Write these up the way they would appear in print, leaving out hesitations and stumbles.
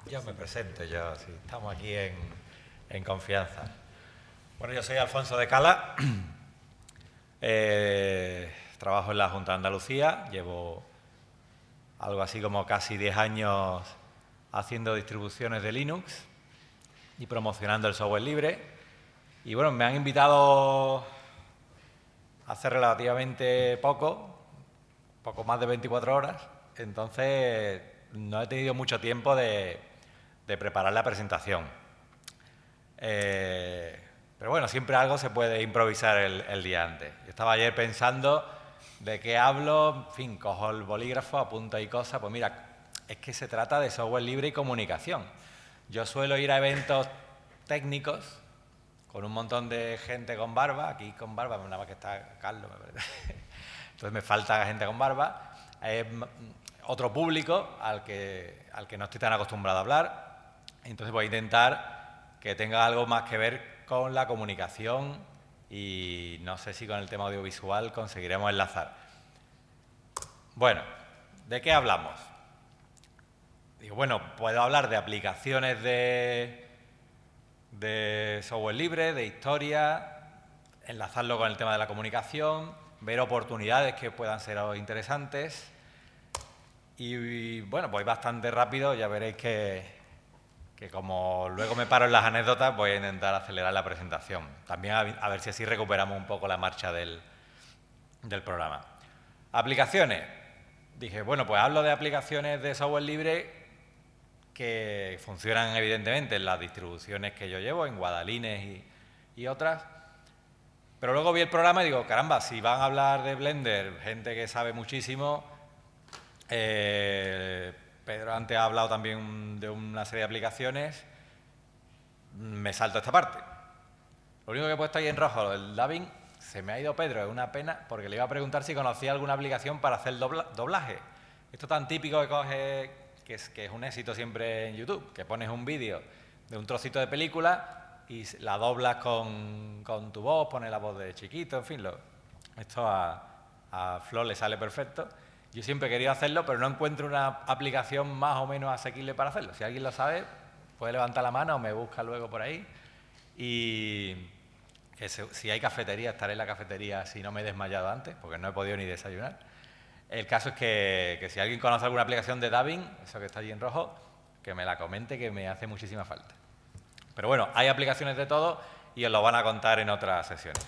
Yo me presento, sí, estamos aquí en confianza. Bueno, yo soy Alfonso de Cala, trabajo en la Junta de Andalucía, llevo algo así como casi 10 años haciendo distribuciones de Linux y promocionando el software libre. Y bueno, me han invitado hace relativamente poco más de 24 horas, entonces no he tenido mucho tiempo de preparar la presentación. Pero bueno, siempre algo se puede improvisar el día antes. Yo estaba ayer pensando de qué hablo, en fin, cojo el bolígrafo, apunto ahí cosas. Pues mira, es que se trata de software libre y comunicación. Yo suelo ir a eventos técnicos con un montón de gente con barba, aquí con barba, nada más que está Carlos, me parece. Entonces me falta gente con barba. Es otro público al que no estoy tan acostumbrado a hablar. Entonces voy a intentar que tenga algo más que ver con la comunicación y no sé si con el tema audiovisual conseguiremos enlazar. Bueno, ¿de qué hablamos? Digo, bueno, puedo hablar de aplicaciones de software libre, de historia, enlazarlo con el tema de la comunicación, ver oportunidades que puedan ser interesantes. Y bueno, pues bastante rápido, ya veréis que como luego me paro en las anécdotas, voy a intentar acelerar la presentación. También a ver si así recuperamos un poco la marcha del programa. Aplicaciones. Dije, bueno, pues hablo de aplicaciones de software libre que funcionan evidentemente en las distribuciones que yo llevo, en Guadalines y otras. Pero luego vi el programa y digo, caramba, si van a hablar de Blender, gente que sabe muchísimo, Pedro antes ha hablado también de una serie de aplicaciones, me salto esta parte. Lo único que he puesto ahí en rojo, el dubbing, se me ha ido Pedro, es una pena, porque le iba a preguntar si conocía alguna aplicación para hacer doblaje. Esto tan típico que coge, que es un éxito siempre en YouTube, que pones un vídeo de un trocito de película y la doblas con tu voz, pones la voz de chiquito, en fin, esto a Flor le sale perfecto. Yo siempre he querido hacerlo, pero no encuentro una aplicación más o menos asequible para hacerlo. Si alguien lo sabe, puede levantar la mano o me busca luego por ahí. Y que si hay cafetería, estaré en la cafetería si no me he desmayado antes, porque no he podido ni desayunar. El caso es que si alguien conoce alguna aplicación de dubbing, eso que está allí en rojo, que me la comente, que me hace muchísima falta. Pero bueno, hay aplicaciones de todo y os lo van a contar en otras sesiones.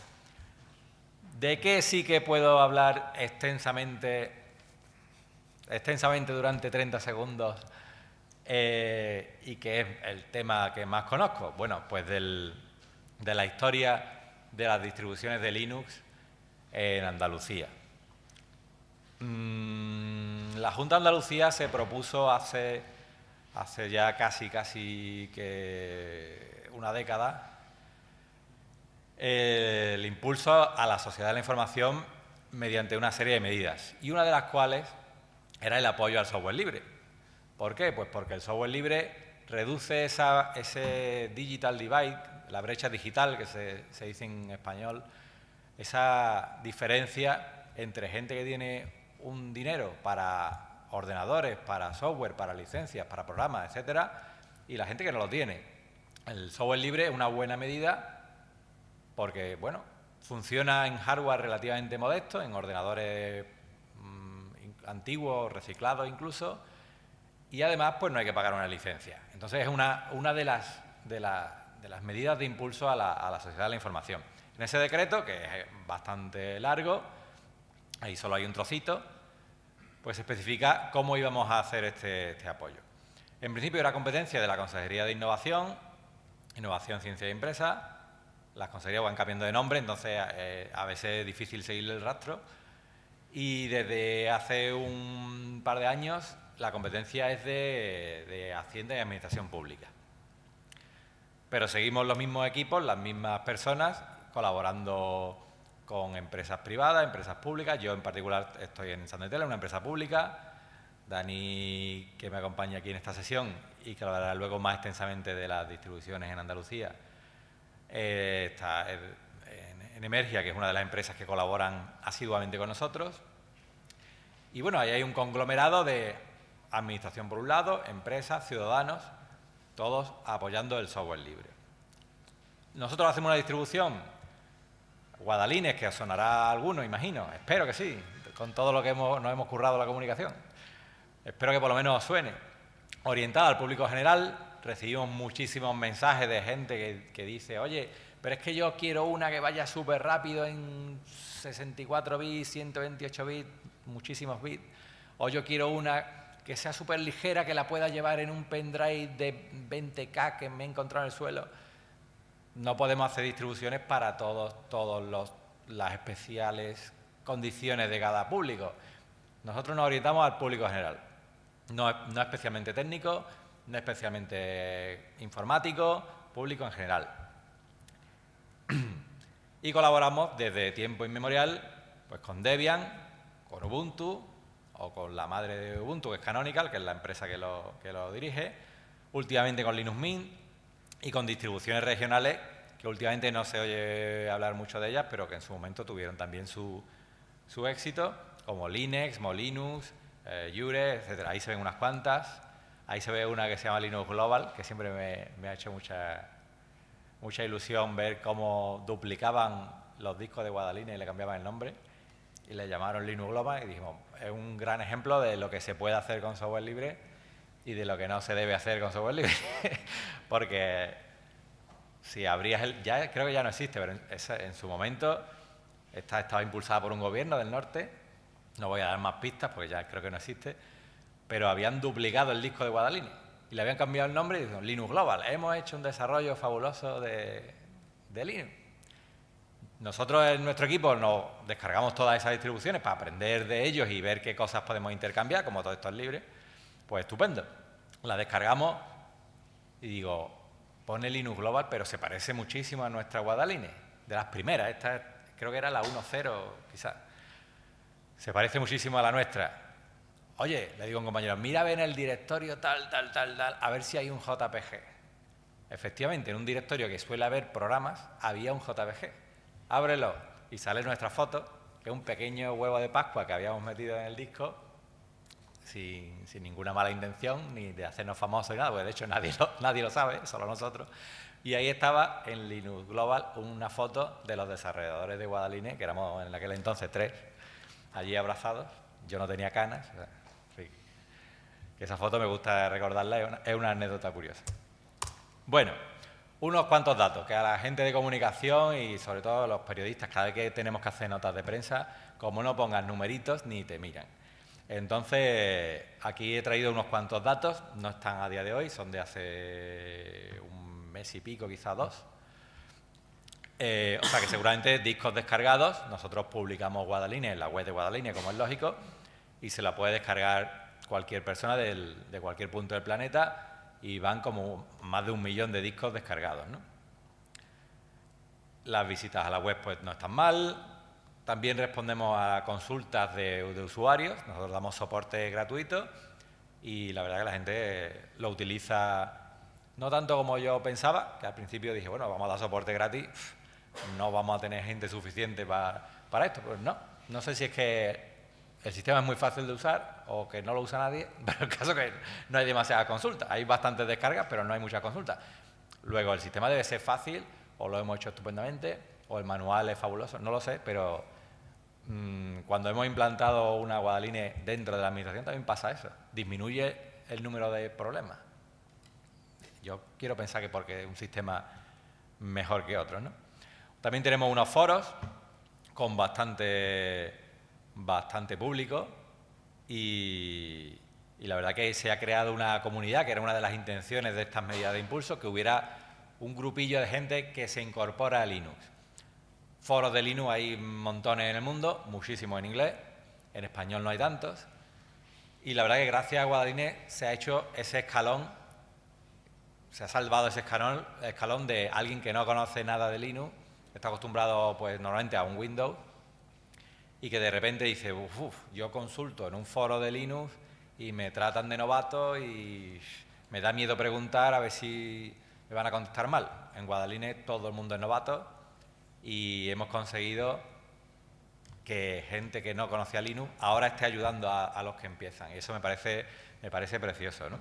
¿De qué sí que puedo hablar extensamente durante 30 segundos y que es el tema que más conozco? Bueno, pues de la historia de las distribuciones de Linux en Andalucía. La Junta de Andalucía se propuso hace ya casi que una década el impulso a la sociedad de la información mediante una serie de medidas, y una de las cuales era el apoyo al software libre. ¿Por qué? Pues porque el software libre reduce ese digital divide, la brecha digital que se dice en español, esa diferencia entre gente que tiene un dinero para ordenadores, para software, para licencias, para programas, etcétera, y la gente que no lo tiene. El software libre es una buena medida porque, bueno, funciona en hardware relativamente modesto, en ordenadores antiguos, reciclados incluso, y además pues no hay que pagar una licencia. Entonces es una de las medidas de impulso a la sociedad de la información. En ese decreto, que es bastante largo, ahí solo hay un trocito, pues se especifica cómo íbamos a hacer este apoyo. En principio era competencia de la Consejería de Innovación, Ciencia y Empresa. Las consejerías van cambiando de nombre, entonces a veces es difícil seguirle el rastro. Y desde hace un par de años la competencia es de Hacienda y Administración Pública. Pero seguimos los mismos equipos, las mismas personas, colaborando con empresas privadas, empresas públicas. Yo en particular estoy en Sandetela, una empresa pública. Dani, que me acompaña aquí en esta sesión y que hablará luego más extensamente de las distribuciones en Andalucía, está en Emergia, que es una de las empresas que colaboran asiduamente con nosotros. Y bueno, ahí hay un conglomerado de administración por un lado, empresas, ciudadanos, todos apoyando el software libre. Nosotros hacemos una distribución Guadalines, que os sonará a alguno, imagino, espero que sí, con todo lo que nos hemos currado la comunicación. Espero que por lo menos os suene. Orientada al público general, recibimos muchísimos mensajes de gente que dice, oye, pero es que yo quiero una que vaya súper rápido en 64 bits, 128 bits, muchísimos bits, o yo quiero una que sea súper ligera, que la pueda llevar en un pendrive de 20K que me he encontrado en el suelo. No podemos hacer distribuciones para todas las especiales condiciones de cada público. Nosotros nos orientamos al público general, no especialmente técnico, no especialmente informático, público en general. Y colaboramos desde tiempo inmemorial pues con Debian, con Ubuntu o con la madre de Ubuntu, que es Canonical, que es la empresa que lo dirige, últimamente con Linux Mint y con distribuciones regionales que últimamente no se oye hablar mucho de ellas, pero que en su momento tuvieron también su éxito, como Linux, Molinux, Jure, etc. Ahí se ven unas cuantas. Ahí se ve una que se llama Linux Global, que siempre me ha hecho mucha ilusión ver cómo duplicaban los discos de Guadalines y le cambiaban el nombre. Y le llamaron Linux Global y dijimos, es un gran ejemplo de lo que se puede hacer con software libre y de lo que no se debe hacer con software libre. Porque si abrías ya creo que ya no existe, pero en su momento estaba impulsada por un gobierno del norte. No voy a dar más pistas porque ya creo que no existe. Pero habían duplicado el disco de Guadalines y le habían cambiado el nombre y dijeron Linux Global. Hemos hecho un desarrollo fabuloso de Linux. Nosotros en nuestro equipo nos descargamos todas esas distribuciones para aprender de ellos y ver qué cosas podemos intercambiar, como todo esto es libre. Pues estupendo. La descargamos y digo, pone Linux Global, pero se parece muchísimo a nuestra Guadalines, de las primeras. Esta creo que era la 1.0, quizás. Se parece muchísimo a la nuestra. Oye, le digo a un compañero, mira en el directorio tal, a ver si hay un JPG. Efectivamente, en un directorio que suele haber programas, había un JPG. Ábrelo y sale nuestra foto, que es un pequeño huevo de Pascua que habíamos metido en el disco, sin ninguna mala intención, ni de hacernos famosos ni nada, porque de hecho nadie lo sabe, solo nosotros. Y ahí estaba en Linux Global una foto de los desarrolladores de Guadalines, que éramos en aquel entonces 3, allí abrazados. Yo no tenía canas. Esa foto me gusta recordarla, es una anécdota curiosa. Bueno, unos cuantos datos que a la gente de comunicación y sobre todo a los periodistas, cada vez que tenemos que hacer notas de prensa, como no pongas numeritos ni te miran. Entonces, aquí he traído unos cuantos datos, no están a día de hoy, son de hace un mes y pico, quizás 2. O sea que seguramente discos descargados, nosotros publicamos Guadalines en la web de Guadalines, como es lógico, y se la puede descargar cualquier persona de cualquier punto del planeta y van como más de 1 millón de discos descargados, ¿no? Las visitas a la web pues no están mal. También respondemos a consultas de usuarios. Nosotros damos soporte gratuito y la verdad que la gente lo utiliza no tanto como yo pensaba, que al principio dije, bueno, vamos a dar soporte gratis, no vamos a tener gente suficiente para esto. Pues no sé si es que el sistema es muy fácil de usar o que no lo usa nadie, pero el caso es que no hay demasiadas consultas. Hay bastantes descargas, pero no hay muchas consultas. Luego, el sistema debe ser fácil, o lo hemos hecho estupendamente, o el manual es fabuloso, no lo sé, pero cuando hemos implantado una Guadalines dentro de la administración también pasa eso. Disminuye el número de problemas. Yo quiero pensar que porque es un sistema mejor que otros, ¿no? También tenemos unos foros con bastante público y la verdad que se ha creado una comunidad, que era una de las intenciones de estas medidas de impulso, que hubiera un grupillo de gente que se incorpora a Linux. Foros de Linux hay montones en el mundo, muchísimos en inglés, en español no hay tantos, y la verdad que gracias a Guadalines se ha hecho ese escalón, se ha salvado ese escalón de alguien que no conoce nada de Linux, está acostumbrado pues normalmente a un Windows, y que de repente dice, yo consulto en un foro de Linux y me tratan de novato y me da miedo preguntar a ver si me van a contestar mal. En Guadalines todo el mundo es novato y hemos conseguido que gente que no conocía Linux ahora esté ayudando a los que empiezan. Y eso me parece precioso, ¿no?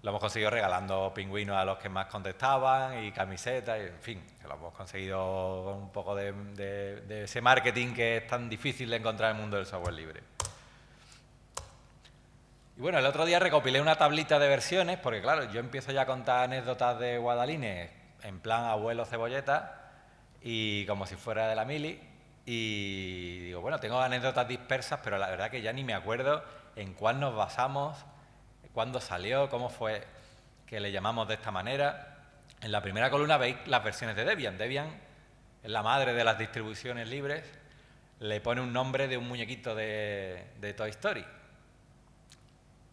lo hemos conseguido regalando pingüinos a los que más contestaban y camisetas, y, en fin, que lo hemos conseguido con un poco de ese marketing que es tan difícil de encontrar en el mundo del software libre. Y bueno, el otro día recopilé una tablita de versiones, porque claro, yo empiezo ya a contar anécdotas de Guadalines en plan abuelo cebolleta y como si fuera de la mili, y digo, bueno, tengo anécdotas dispersas, pero la verdad que ya ni me acuerdo en cuál nos basamos, cuándo salió, cómo fue que le llamamos de esta manera. En la primera columna veis las versiones de Debian. Debian es la madre de las distribuciones libres, le pone un nombre de un muñequito de Toy Story.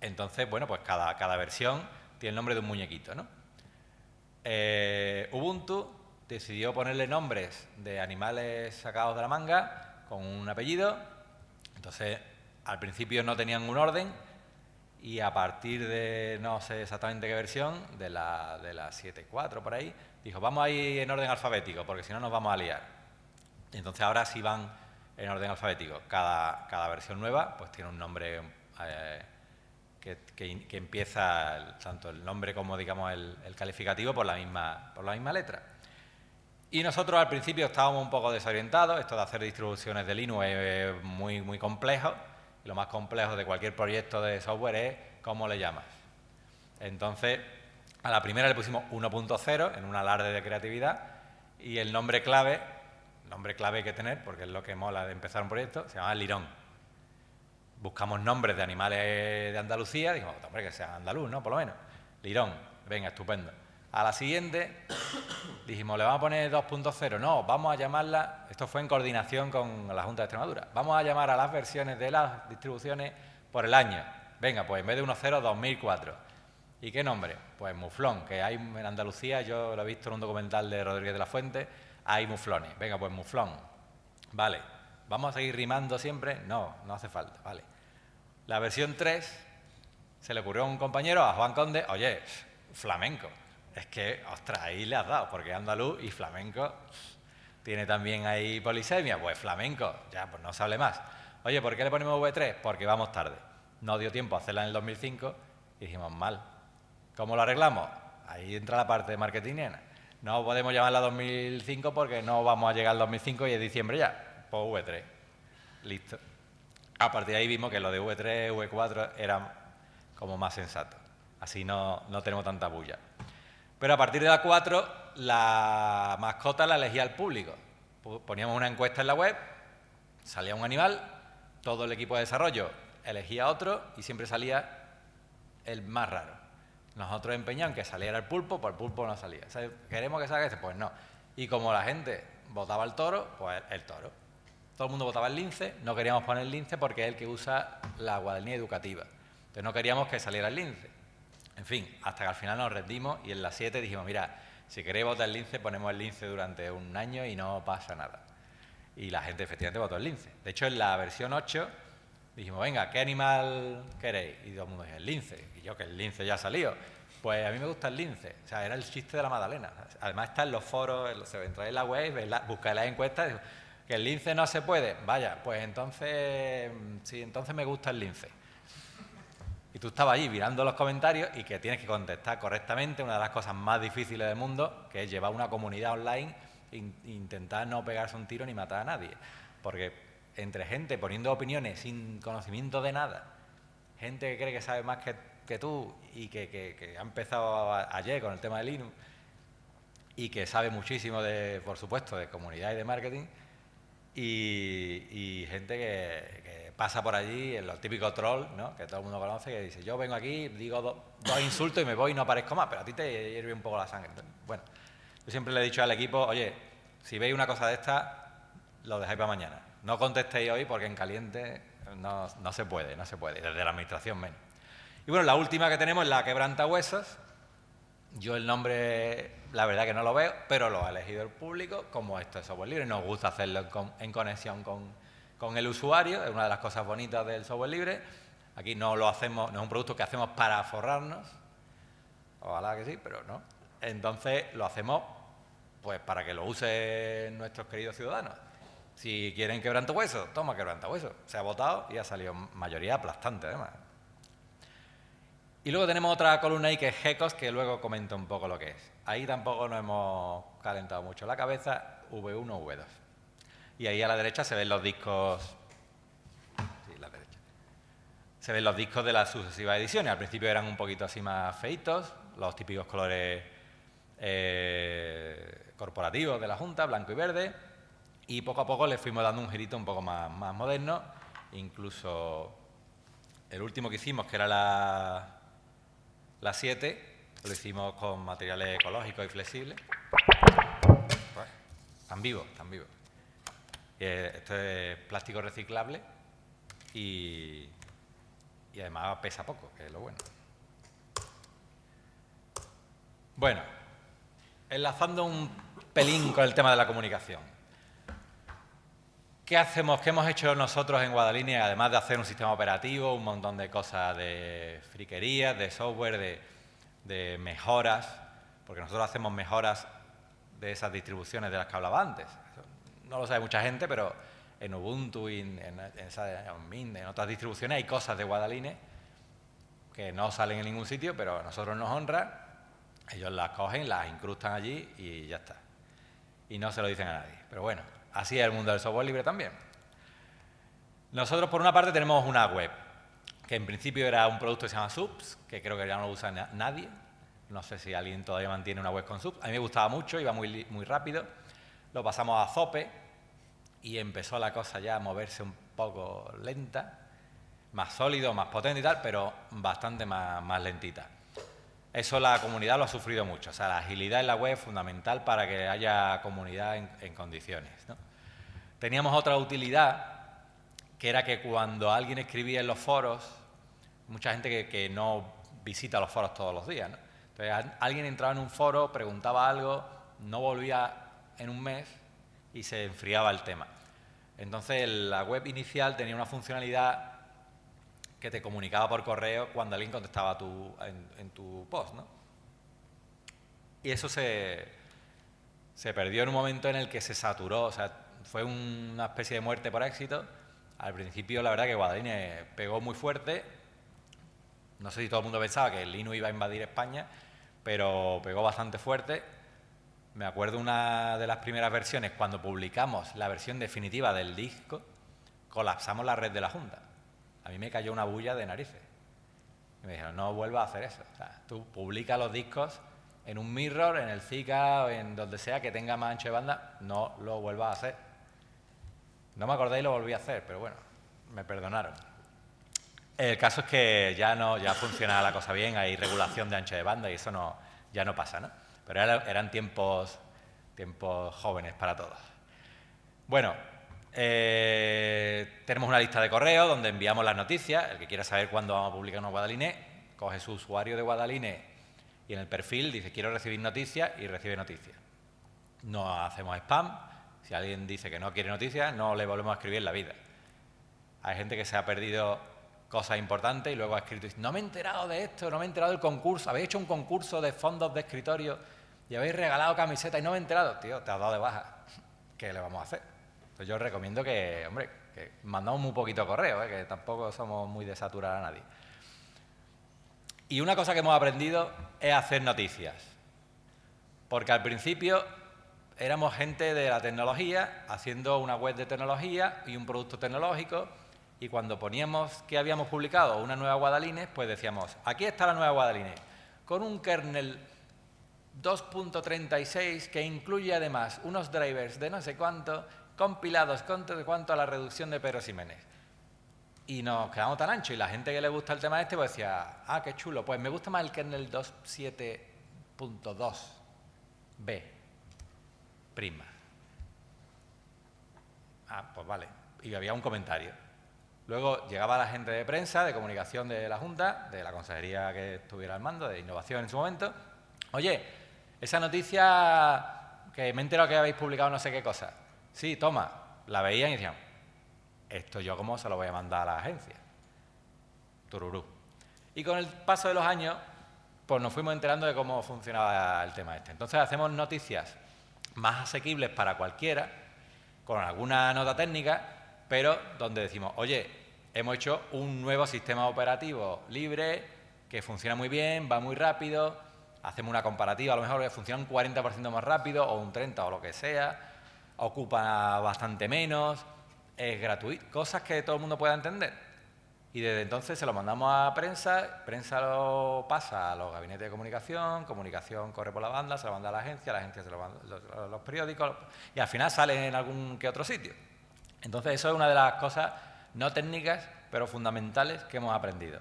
Entonces, bueno, pues cada versión tiene el nombre de un muñequito, ¿no? Ubuntu decidió ponerle nombres de animales sacados de la manga con un apellido. Entonces, al principio no tenían un orden y a partir de, no sé exactamente qué versión, de la 7.4 por ahí, dijo, vamos a ir en orden alfabético porque si no nos vamos a liar. Entonces, ahora sí van en orden alfabético. Cada versión nueva pues tiene un nombre que empieza tanto el nombre como, digamos, el calificativo por la misma letra. Y nosotros al principio estábamos un poco desorientados. Esto de hacer distribuciones de Linux es muy, muy complejo. Y lo más complejo de cualquier proyecto de software es cómo le llamas. Entonces, a la primera le pusimos 1.0 en un alarde de creatividad y el nombre clave que hay que tener, porque es lo que mola de empezar un proyecto, se llama Lirón. Buscamos nombres de animales de Andalucía, dijimos, hombre, que sea andaluz, ¿no? Por lo menos. Lirón, venga, estupendo. A la siguiente dijimos, le vamos a poner 2.0. No, vamos a llamarla, esto fue en coordinación con la Junta de Extremadura, vamos a llamar a las versiones de las distribuciones por el año. Venga, pues en vez de 1.0, 2004. ¿Y qué nombre? Pues Muflón, que hay en Andalucía, yo lo he visto en un documental de Rodríguez de la Fuente, hay muflones. Venga, pues Muflón. Vale. ¿Vamos a seguir rimando siempre? No, no hace falta, vale. La versión 3 se le ocurrió a un compañero, a Juan Conde, oye, flamenco. Es que, ostras, ahí le has dado, porque es andaluz y flamenco tiene también ahí polisemia. Pues flamenco, ya, pues no se hable más. Oye, ¿por qué le ponemos V3? Porque vamos tarde. No dio tiempo a hacerla en el 2005 y dijimos, mal. ¿Cómo lo arreglamos? Ahí entra la parte de marketingiana. No podemos llamarla 2005 porque no vamos a llegar al 2005 y es diciembre ya. Pues V3. Listo. A partir de ahí vimos que lo de V3, V4 era como más sensato. Así no tenemos tanta bulla. Pero a partir de la 4, la mascota la elegía el público. Poníamos una encuesta en la web, salía un animal, todo el equipo de desarrollo elegía otro y siempre salía el más raro. Nosotros empeñamos en que saliera el pulpo, pues el pulpo no salía. O sea, ¿queremos que salga ese? Pues no. Y como la gente votaba el toro, pues el toro. Todo el mundo votaba el lince, no queríamos poner el lince porque es el que usa la guadaña educativa. Entonces no queríamos que saliera el lince. En fin, hasta que al final nos rendimos y en la 7 dijimos, mira, si queréis votar el lince, ponemos el lince durante un año y no pasa nada. Y la gente efectivamente votó el lince. De hecho, en la versión 8 dijimos, venga, ¿qué animal queréis? Y todo el mundo dijo, el lince. Y yo, que el lince ya ha salido. Pues a mí me gusta el lince. O sea, era el chiste de la Magdalena. Además está en los foros, entráis en la web, buscáis las encuestas, que el lince no se puede. Vaya, pues entonces, sí, entonces me gusta el lince. Y tú estabas allí mirando los comentarios y que tienes que contestar correctamente, una de las cosas más difíciles del mundo, que es llevar una comunidad online e intentar no pegarse un tiro ni matar a nadie. Porque entre gente poniendo opiniones sin conocimiento de nada, gente que cree que sabe más que tú y que ha empezado ayer con el tema de Linux y que sabe muchísimo, por supuesto, de comunidad y de marketing, y gente que pasa por allí, en los típicos trolls, ¿no? Que todo el mundo conoce, que dice, yo vengo aquí, digo dos insultos y me voy y no aparezco más, pero a ti te hierve un poco la sangre. Entonces, bueno, yo siempre le he dicho al equipo, oye, si veis una cosa de esta, lo dejáis para mañana. No contestéis hoy porque en caliente no se puede, desde la administración menos. Y bueno, la última que tenemos es la quebrantahuesos. Yo el nombre, la verdad que no lo veo, pero lo ha elegido el público, como esto es software libre, nos gusta hacerlo en conexión con el usuario, es una de las cosas bonitas del software libre. Aquí no lo hacemos, no es un producto que hacemos para forrarnos, ojalá que sí, pero no. Entonces lo hacemos pues para que lo usen nuestros queridos ciudadanos. Si quieren quebrantahuesos, toma quebrantahuesos. Se ha votado y ha salido mayoría aplastante además. Y luego tenemos otra columna ahí que es GECOS, que luego comento un poco lo que es. Ahí tampoco nos hemos calentado mucho la cabeza, V1, V2. Y ahí a la derecha se ven los discos. Sí, la derecha. Se ven los discos de las sucesivas ediciones. Al principio eran un poquito así más feitos, los típicos colores corporativos de la Junta, blanco y verde. Y poco a poco le fuimos dando un girito un poco más moderno. Incluso el último que hicimos, que era la 7, lo hicimos con materiales ecológicos y flexibles. Pues, están vivos, están vivos. Esto es plástico reciclable y además pesa poco, que es lo bueno. Bueno, enlazando un pelín con el tema de la comunicación. ¿Qué hacemos? ¿Qué hemos hecho nosotros en Guadalínea? Además de hacer un sistema operativo, un montón de cosas de friquerías, de software, de mejoras, porque nosotros hacemos mejoras de esas distribuciones de las que hablaba antes. No lo sabe mucha gente, pero en Ubuntu y en Mint, en otras distribuciones hay cosas de Guadaline que no salen en ningún sitio, pero a nosotros nos honra, ellos las cogen, las incrustan allí y ya está. Y no se lo dicen a nadie. Pero bueno, así es el mundo del software libre también. Nosotros, por una parte, tenemos una web, que en principio era un producto que se llama Subs, que creo que ya no lo usa nadie. No sé si alguien todavía mantiene una web con Subs. A mí me gustaba mucho, iba muy rápido. Lo pasamos a Zope y empezó la cosa ya a moverse un poco lenta, más sólido, más potente y tal, pero bastante más lentita. Eso la comunidad lo ha sufrido mucho. O sea, la agilidad en la web es fundamental para que haya comunidad en condiciones, ¿no? Teníamos otra utilidad, que era que cuando alguien escribía en los foros, mucha gente que no visita los foros todos los días, ¿no? Entonces, alguien entraba en un foro, preguntaba algo, no volvía en un mes y se enfriaba el tema. Entonces, la web inicial tenía una funcionalidad que te comunicaba por correo cuando alguien contestaba en tu post, ¿no? Y eso se perdió en un momento en el que se saturó, o sea, fue una especie de muerte por éxito. Al principio, la verdad que Guadaline pegó muy fuerte. No sé si todo el mundo pensaba que el Linux iba a invadir España, pero pegó bastante fuerte. Me acuerdo una de las primeras versiones, cuando publicamos la versión definitiva del disco, colapsamos la red de la Junta. A mí me cayó una bulla de narices. Y me dijeron, no vuelvas a hacer eso. O sea, tú publica los discos en un mirror, en el Zika o en donde sea que tenga más ancho de banda, no lo vuelvas a hacer. No me acordé y lo volví a hacer, pero bueno, me perdonaron. El caso es que ya funciona la cosa bien, hay regulación de ancho de banda y eso ya no pasa, ¿no? Pero eran tiempos jóvenes para todos. Bueno, tenemos una lista de correo donde enviamos las noticias. El que quiera saber cuándo vamos a publicar una Guadaline, coge su usuario de Guadaline y en el perfil dice quiero recibir noticias y recibe noticias. No hacemos spam. Si alguien dice que no quiere noticias, no le volvemos a escribir en la vida. Hay gente que se ha perdido cosas importantes y luego ha escrito, no me he enterado de esto, no me he enterado del concurso, habéis hecho un concurso de fondos de escritorio y habéis regalado camisetas y no me he enterado. Tío, te has dado de baja. ¿Qué le vamos a hacer? Entonces yo os recomiendo que, hombre, que mandamos muy poquito correo, que tampoco somos muy de saturar a nadie. Y una cosa que hemos aprendido es hacer noticias. Porque al principio éramos gente de la tecnología, haciendo una web de tecnología y un producto tecnológico, y cuando poníamos que habíamos publicado una nueva Guadaline, pues decíamos, aquí está la nueva Guadaline, con un kernel 2.36 que incluye además unos drivers de no sé cuánto, compilados con no sé cuánto a la reducción de Pedro Ximénez. Y nos quedamos tan anchos, y la gente que le gusta el tema este pues decía, ah, qué chulo, pues me gusta más el kernel 2.7.2b, prima. Ah, pues vale. Y había un comentario. Luego llegaba la gente de prensa, de comunicación de la Junta, de la consejería que estuviera al mando, de innovación en su momento. Oye, esa noticia que me he enterado que habéis publicado no sé qué cosa. Sí, toma. La veían y decían, esto yo cómo se lo voy a mandar a la agencia. Tururú. Y con el paso de los años, pues nos fuimos enterando de cómo funcionaba el tema este. Entonces hacemos noticias más asequibles para cualquiera, con alguna nota técnica, pero donde decimos, oye, hemos hecho un nuevo sistema operativo libre, que funciona muy bien, va muy rápido, hacemos una comparativa, a lo mejor funciona un 40% más rápido o un 30% o lo que sea, ocupa bastante menos, es gratuito, cosas que todo el mundo pueda entender. Y desde entonces se lo mandamos a prensa, prensa lo pasa a los gabinetes de comunicación, comunicación corre por la banda, se lo manda a la agencia se lo manda a los periódicos y al final sale en algún que otro sitio. Entonces eso es una de las cosas no técnicas, pero fundamentales que hemos aprendido.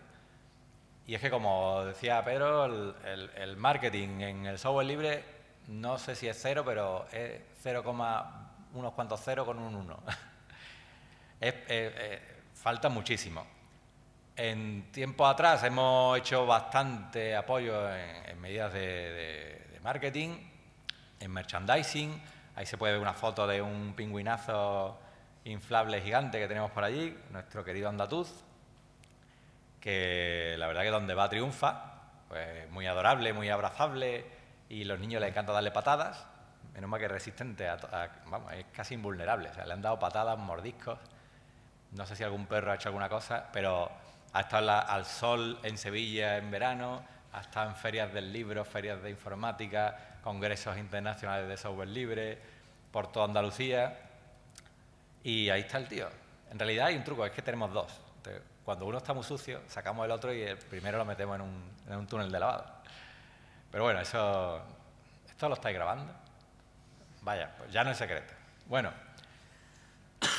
Y es que, como decía Pedro, el marketing en el software libre, no sé si es cero, pero es 0, unos cuantos ceros con un 1. Falta muchísimo. En tiempo atrás hemos hecho bastante apoyo en medidas de marketing, en merchandising. Ahí se puede ver una foto de un pingüinazo inflable gigante que tenemos por allí, nuestro querido Andatuz, que la verdad que donde va triunfa, pues muy adorable, muy abrazable, y los niños les encanta darle patadas, menos mal que es resistente, vamos, es casi invulnerable, o sea, le han dado patadas, mordiscos, no sé si algún perro ha hecho alguna cosa, pero ha estado al sol en Sevilla en verano, ha estado en ferias del libro, ferias de informática, congresos internacionales de software libre, por toda Andalucía, y ahí está el tío. En realidad hay un truco, es que tenemos dos. Entonces, cuando uno está muy sucio, sacamos el otro y el primero lo metemos en un túnel de lavado. Pero bueno, ¿esto lo estáis grabando? Vaya, pues ya no es secreto. Bueno,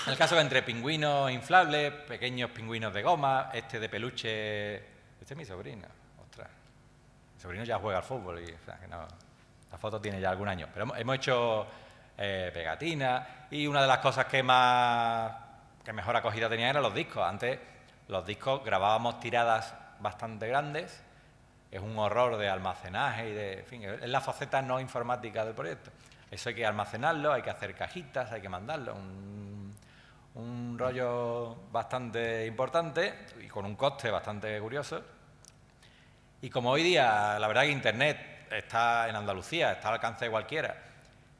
el caso que entre pingüinos inflables, pequeños pingüinos de goma, este de peluche... Este es mi sobrino, ostras. Mi sobrino ya juega al fútbol y, o sea, que no, la foto tiene ya algún año. Pero hemos hecho pegatinas y una de las cosas que mejor acogida tenía eran los discos. Antes los discos grabábamos tiradas bastante grandes, es un horror de almacenaje y de... En fin, es la faceta no informática del proyecto. Eso hay que almacenarlo, hay que hacer cajitas, hay que mandarlo, un rollo bastante importante y con un coste bastante curioso. Y como hoy día, la verdad que Internet está en Andalucía, está al alcance de cualquiera,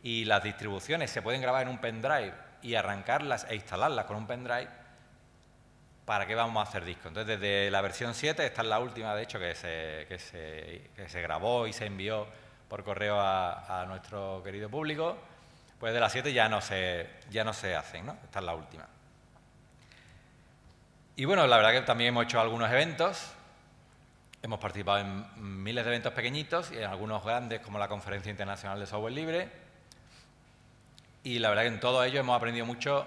y las distribuciones se pueden grabar en un pendrive y arrancarlas e instalarlas con un pendrive, ¿para qué vamos a hacer discos? Entonces, desde la versión 7, esta es la última, de hecho, que se grabó y se envió por correo a nuestro querido público, pues de la 7 ya no se hacen, ¿no? Esta es la última. Y bueno, la verdad que también hemos hecho algunos eventos, hemos participado en miles de eventos pequeñitos y en algunos grandes como la Conferencia Internacional de Software Libre, y la verdad que en todo ello hemos aprendido mucho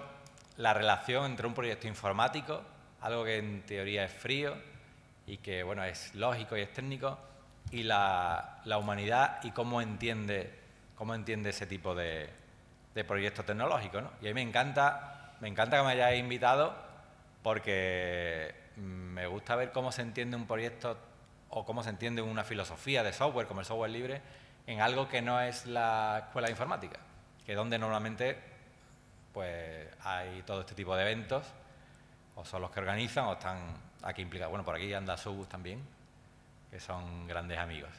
la relación entre un proyecto informático, algo que en teoría es frío y que bueno es lógico y es técnico, y la humanidad y cómo entiende ese tipo de proyectos tecnológicos, ¿no? Y a mí me encanta que me hayáis invitado porque me gusta ver cómo se entiende un proyecto o cómo se entiende una filosofía de software como el software libre en algo que no es la escuela de informática, que es donde normalmente pues hay todo este tipo de eventos, o son los que organizan o están aquí implicados. Bueno, por aquí anda Subus también, que son grandes amigos.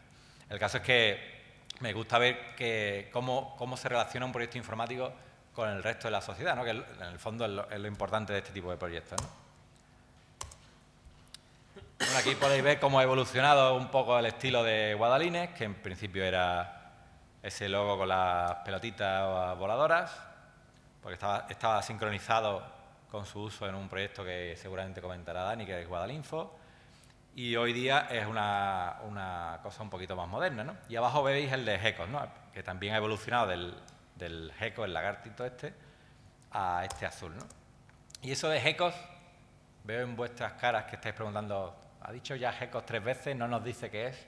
El caso es que me gusta ver cómo se relaciona un proyecto informático con el resto de la sociedad, ¿no? Que en el fondo es lo importante de este tipo de proyectos, ¿no? Bueno, aquí podéis ver cómo ha evolucionado un poco el estilo de Guadalines, que en principio era ese logo con las pelotitas voladoras, porque estaba sincronizado con su uso en un proyecto que seguramente comentará Dani, que es Guadalinfo, y hoy día es una cosa un poquito más moderna, ¿no? Y abajo veis el de Gecko, ¿no? Que también ha evolucionado del Gecko, el lagartito este, a este azul, ¿no? Y eso de Geckos, veo en vuestras caras que estáis preguntando, ¿ha dicho ya Geckos 3 veces? No nos dice qué es,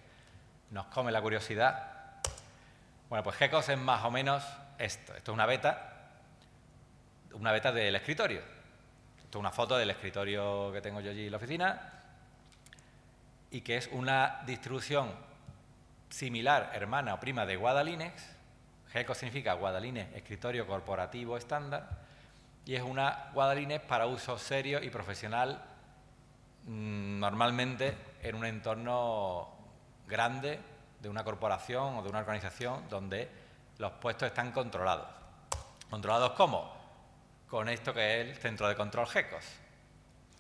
nos come la curiosidad. Bueno, pues Geckos es más o menos esto. Esto es una beta del escritorio. Esto es una foto del escritorio que tengo yo allí en la oficina y que es una distribución similar, hermana o prima de Guadalinux. Geckos significa Guadalinux Escritorio Corporativo Estándar y es una Guadalinux para uso serio y profesional, normalmente en un entorno grande de una corporación o de una organización donde los puestos están controlados. ¿Controlados cómo? Con esto que es el centro de control Geckos.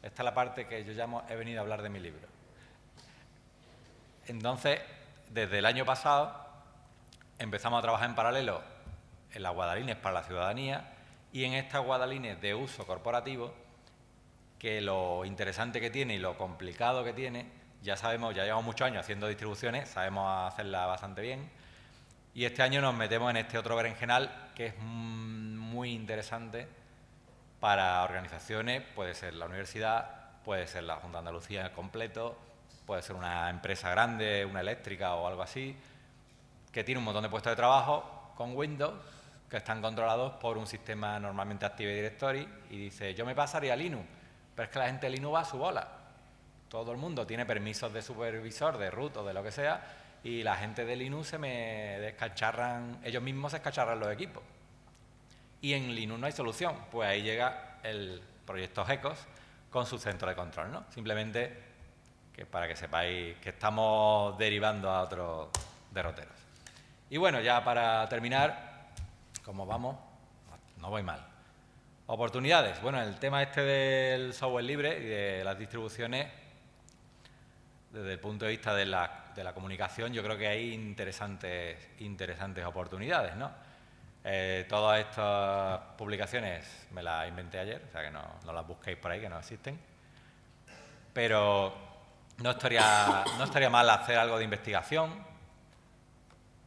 Esta es la parte que yo llamo he venido a hablar de mi libro. Entonces, desde el año pasado, empezamos a trabajar en paralelo en las guadalines para la ciudadanía y en estas guadalines de uso corporativo, que lo interesante que tiene y lo complicado que tiene, ya sabemos, ya llevamos muchos años haciendo distribuciones, sabemos hacerla bastante bien, y este año nos metemos en este otro berenjenal que es muy interesante para organizaciones, puede ser la universidad, puede ser la Junta de Andalucía en completo, puede ser una empresa grande, una eléctrica o algo así, que tiene un montón de puestos de trabajo con Windows, que están controlados por un sistema normalmente Active Directory, y dice, yo me pasaría a Linux, pero es que la gente de Linux va a su bola. Todo el mundo tiene permisos de supervisor, de root o de lo que sea, y la gente de Linux se me descacharran, ellos mismos se descacharran los equipos. Y en Linux no hay solución, pues ahí llega el proyecto GECOS con su centro de control, ¿no? Simplemente que para que sepáis que estamos derivando a otros derroteros. Y bueno, ya para terminar, como vamos, no voy mal. Oportunidades. Bueno, el tema este del software libre y de las distribuciones, desde el punto de vista de la comunicación, yo creo que hay interesantes oportunidades, ¿no? Todas estas publicaciones me las inventé ayer, o sea que no las busquéis por ahí, que no existen. Pero no estaría mal hacer algo de investigación.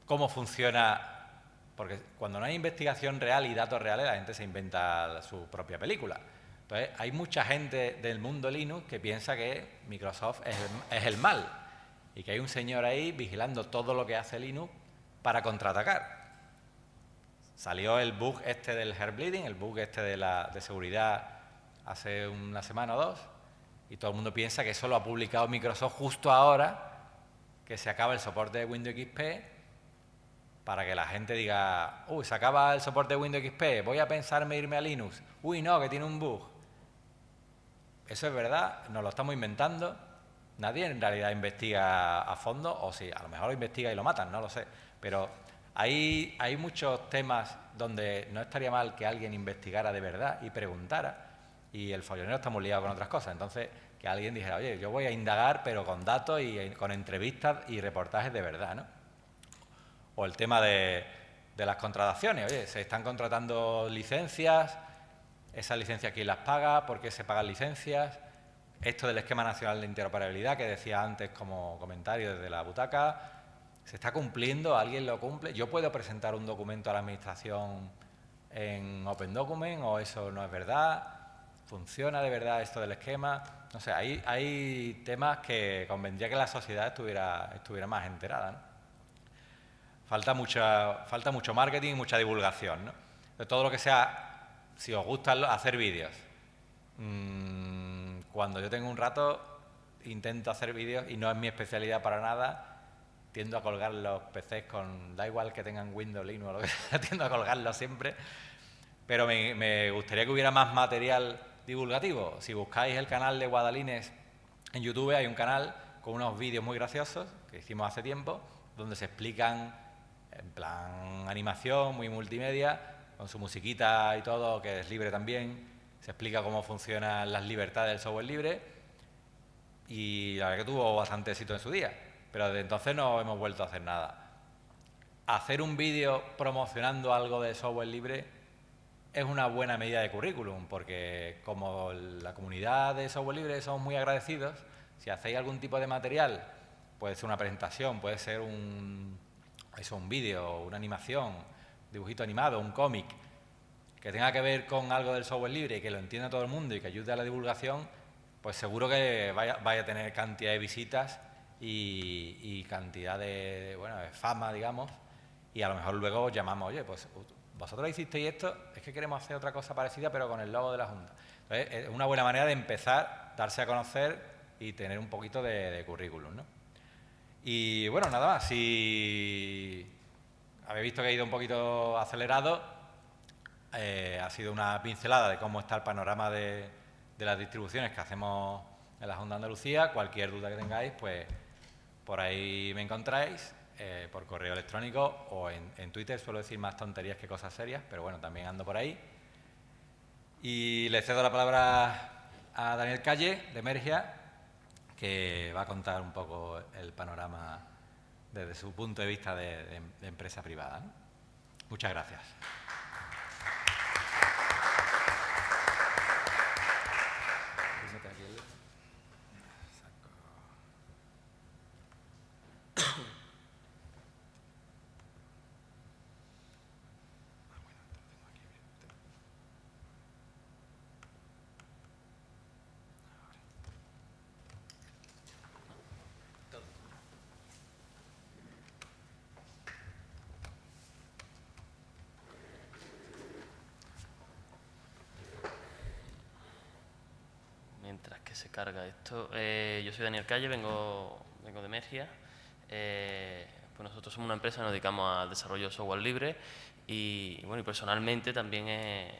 Cómo funciona, porque cuando no hay investigación real y datos reales, la gente se inventa su propia película. Entonces, hay mucha gente del mundo Linux que piensa que Microsoft es el mal y que hay un señor ahí vigilando todo lo que hace Linux para contraatacar. Salió el bug este del Heartbleeding, el bug este de seguridad hace una semana o dos, y todo el mundo piensa que eso lo ha publicado Microsoft justo ahora que se acaba el soporte de Windows XP, para que la gente diga, uy, se acaba el soporte de Windows XP, voy a pensarme irme a Linux, uy, no, que tiene un bug. Eso es verdad, nos lo estamos inventando, nadie en realidad investiga a fondo, o sí, a lo mejor lo investiga y lo matan, no lo sé, pero hay muchos temas donde no estaría mal que alguien investigara de verdad y preguntara, y el follonero está muy liado con otras cosas, entonces que alguien dijera, oye, yo voy a indagar, pero con datos y con entrevistas y reportajes de verdad, ¿no? O el tema de las contrataciones, oye, se están contratando licencias, esas licencias quién las paga, por qué se pagan licencias, esto del esquema nacional de interoperabilidad que decía antes como comentario desde la butaca, ¿se está cumpliendo? ¿Alguien lo cumple? ¿Yo puedo presentar un documento a la administración en Open Document o eso no es verdad? ¿Funciona de verdad esto del esquema? No sé, hay temas que convendría que la sociedad estuviera más enterada, ¿no? Falta mucho marketing y mucha divulgación, ¿no? De todo lo que sea, si os gusta hacer vídeos, cuando yo tengo un rato intento hacer vídeos y no es mi especialidad para nada, tiendo a colgar los PCs da igual que tengan Windows, Linux o lo que sea, tiendo a colgarlos siempre, pero me gustaría que hubiera más material divulgativo. Si buscáis el canal de Guadalines en YouTube, hay un canal con unos vídeos muy graciosos que hicimos hace tiempo, donde se explican en plan animación, muy multimedia, con su musiquita y todo, que es libre también. Se explica cómo funcionan las libertades del software libre y la verdad que tuvo bastante éxito en su día, pero desde entonces no hemos vuelto a hacer nada. Hacer un vídeo promocionando algo de software libre es una buena medida de currículum, porque como la comunidad de software libre somos muy agradecidos, si hacéis algún tipo de material, puede ser una presentación, puede ser un vídeo, una animación, dibujito animado, un cómic, que tenga que ver con algo del software libre y que lo entienda todo el mundo y que ayude a la divulgación, pues seguro que vaya a tener cantidad de visitas y cantidad de fama, digamos, y a lo mejor luego os llamamos, oye, pues vosotros hicisteis esto, es que queremos hacer otra cosa parecida pero con el logo de la Junta. Entonces, es una buena manera de empezar, darse a conocer y tener un poquito de currículum, ¿no? Y bueno, nada más, si habéis visto que he ido un poquito acelerado, ha sido una pincelada de cómo está el panorama de las distribuciones que hacemos en la Junta de Andalucía. Cualquier duda que tengáis, pues por ahí me encontráis, por correo electrónico o en Twitter. Suelo decir más tonterías que cosas serias, pero bueno, también ando por ahí. Y le cedo la palabra a Daniel Calle, de Mergia, que va a contar un poco el panorama desde su punto de vista de empresa privada, ¿no? Muchas gracias. Mientras que se carga esto, yo soy Daniel Calle, vengo de Murcia. Pues nosotros somos una empresa que nos dedicamos al desarrollo de software libre y bueno, y personalmente también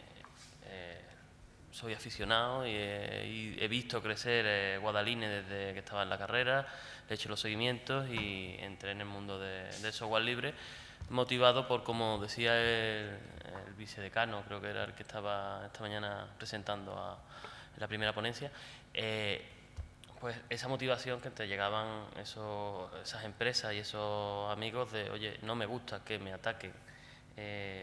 soy aficionado y he visto crecer Guadaline desde que estaba en la carrera, le he hecho los seguimientos y entré en el mundo del software libre, motivado por, como decía el vicedecano, creo que era el que estaba esta mañana presentando en la primera ponencia, pues esa motivación que te llegaban esas empresas y esos amigos de, oye, no me gusta que me ataquen,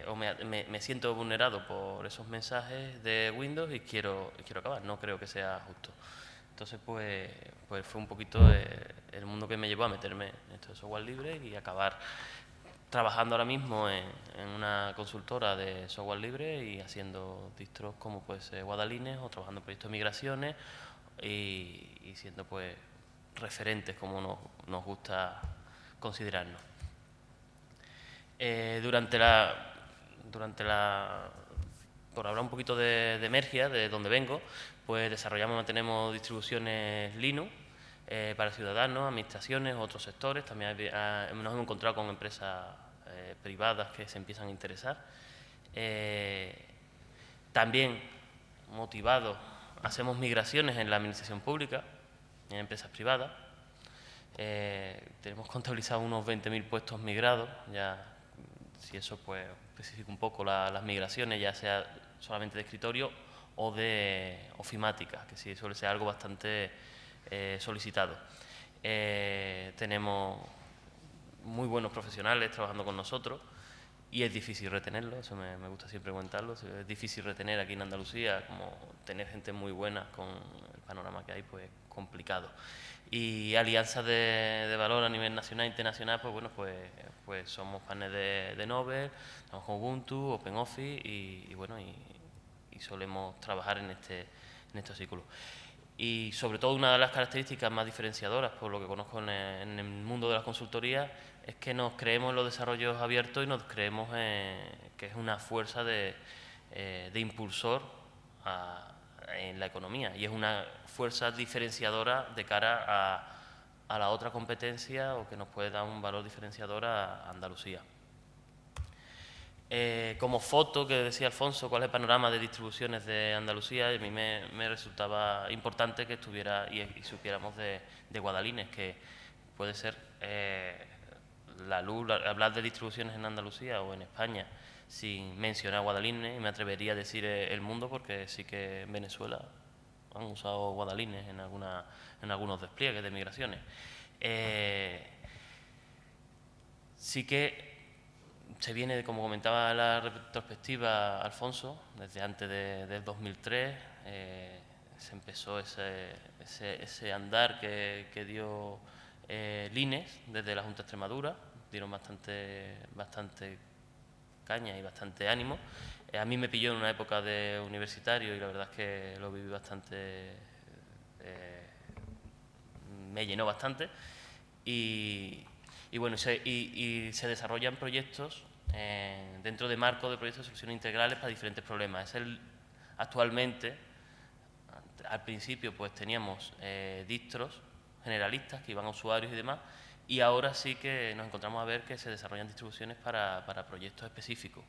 o me siento vulnerado por esos mensajes de Windows y quiero acabar, no creo que sea justo. Entonces, pues fue un poquito el mundo que me llevó a meterme en esto de software libre y acabar trabajando ahora mismo en una consultora de software libre y haciendo distros como pues Guadalines o trabajando en proyectos de migraciones y siendo pues referentes como nos gusta considerarnos. Por hablar un poquito de Murcia, de donde vengo, pues desarrollamos y mantenemos distribuciones Linux para ciudadanos, administraciones, otros sectores. También nos hemos encontrado con empresas privadas que se empiezan a interesar. También, motivados, hacemos migraciones en la administración pública, en empresas privadas. Tenemos contabilizado unos 20.000 puestos migrados, ya si eso pues especifica un poco las migraciones, ya sea solamente de escritorio o de ofimática, que sí suele ser algo bastante solicitado. Tenemos muy buenos profesionales trabajando con nosotros y es difícil retenerlos, eso me gusta siempre comentarlo, es difícil retener aquí en Andalucía, como tener gente muy buena con el panorama que hay, pues complicado. Y alianzas de valor a nivel nacional e internacional, pues bueno, pues somos partners de Nobel, estamos con Ubuntu, OpenOffice y bueno, y solemos trabajar en estos círculos. Y sobre todo una de las características más diferenciadoras, por lo que conozco en el mundo de las consultorías, es que nos creemos en los desarrollos abiertos y nos creemos que es una fuerza de impulsor en la economía y es una fuerza diferenciadora de cara a la otra competencia o que nos puede dar un valor diferenciador a Andalucía. Como foto que decía Alfonso, cuál es el panorama de distribuciones de Andalucía, a mí me resultaba importante que estuviera y supiéramos de Guadalines, que puede ser la luz, hablar de distribuciones en Andalucía o en España sin mencionar Guadalines, y me atrevería a decir el mundo, porque sí que en Venezuela han usado Guadalines en algunos despliegues de migraciones. Sí que se viene, como comentaba la retrospectiva Alfonso, desde antes del 2003, se empezó ese andar que dio Lines desde la Junta de Extremadura, dieron bastante caña y bastante ánimo. A mí me pilló en una época de universitario y la verdad es que lo viví bastante, me llenó bastante y bueno, se desarrollan proyectos dentro de marco de proyectos de soluciones integrales para diferentes problemas. Actualmente, al principio pues teníamos distros generalistas que iban a usuarios y demás, y ahora sí que nos encontramos a ver que se desarrollan distribuciones para proyectos específicos.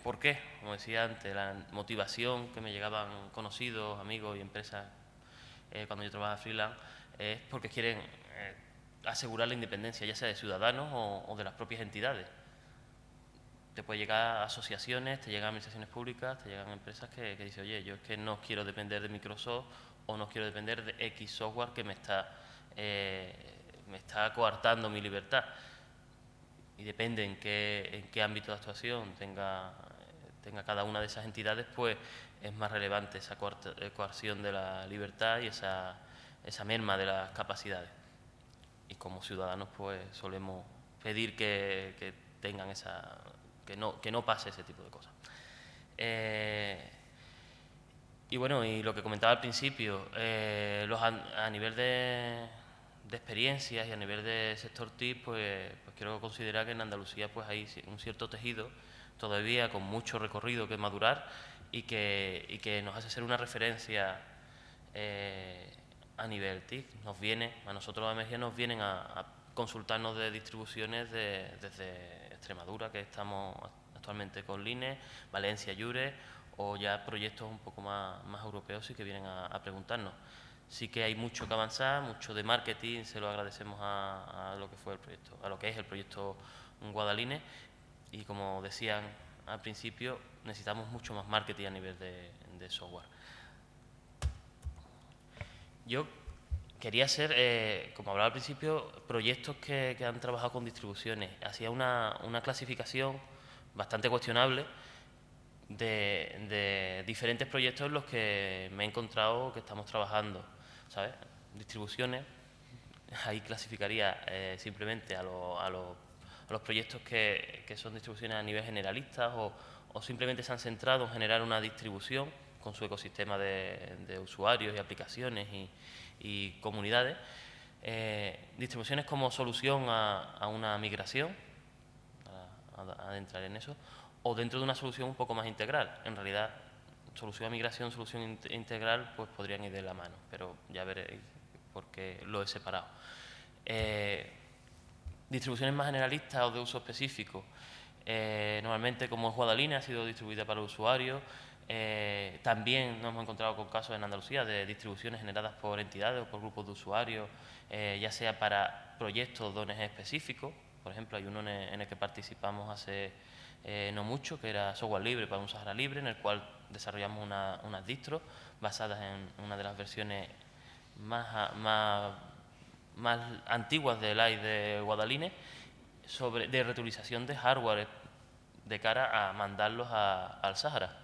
¿Por qué? Como decía antes, la motivación que me llegaban conocidos, amigos y empresas cuando yo trabajaba freelance es porque quieren asegurar la independencia, ya sea de ciudadanos o de las propias entidades. Te puede llegar a asociaciones, te llegan a administraciones públicas, te llegan a empresas que dicen, oye, yo es que no quiero depender de Microsoft o no quiero depender de X software que me está coartando mi libertad. Y depende en qué ámbito de actuación tenga cada una de esas entidades, pues es más relevante esa coerción de la libertad y esa merma de las capacidades. Y como ciudadanos, pues solemos pedir que tengan que no pase ese tipo de cosas. Y bueno, y lo que comentaba al principio, a nivel de experiencias y a nivel de sector TIC, pues quiero considerar que en Andalucía pues hay un cierto tejido todavía con mucho recorrido que madurar y que nos hace ser una referencia a nivel TIC. A nosotros a Mejía nos vienen a consultarnos de distribuciones desde Extremadura, que estamos actualmente con Line, Valencia, Llures, o ya proyectos un poco más europeos y que vienen a preguntarnos. Sí que hay mucho que avanzar, mucho de marketing, se lo agradecemos a lo que fue el proyecto, a lo que es el proyecto Guadaline, y como decían al principio, necesitamos mucho más marketing a nivel de software. Yo quería hacer, como hablaba al principio, proyectos que han trabajado con distribuciones. Hacía una clasificación bastante cuestionable de diferentes proyectos en los que me he encontrado que estamos trabajando, ¿sabes? Distribuciones, ahí clasificaría simplemente a los proyectos que son distribuciones a nivel generalista o simplemente se han centrado en generar una distribución con su ecosistema de usuarios y aplicaciones y comunidades. Distribuciones como solución a una migración, a adentrar en eso, o dentro de una solución un poco más integral. En realidad, solución a migración, solución integral, pues podrían ir de la mano, pero ya veréis por qué lo he separado. Distribuciones más generalistas o de uso específico. Normalmente, como es Guadaline, ha sido distribuida para los usuarios. También nos hemos encontrado con casos en Andalucía de distribuciones generadas por entidades o por grupos de usuarios, ya sea para proyectos de ONG específicos. Por ejemplo, hay uno en el que participamos hace no mucho, que era software libre para un Sahara libre, en el cual desarrollamos unas distros basadas en una de las versiones más antiguas del AI de Guadaline, de reutilización de hardware de cara a mandarlos al Sahara.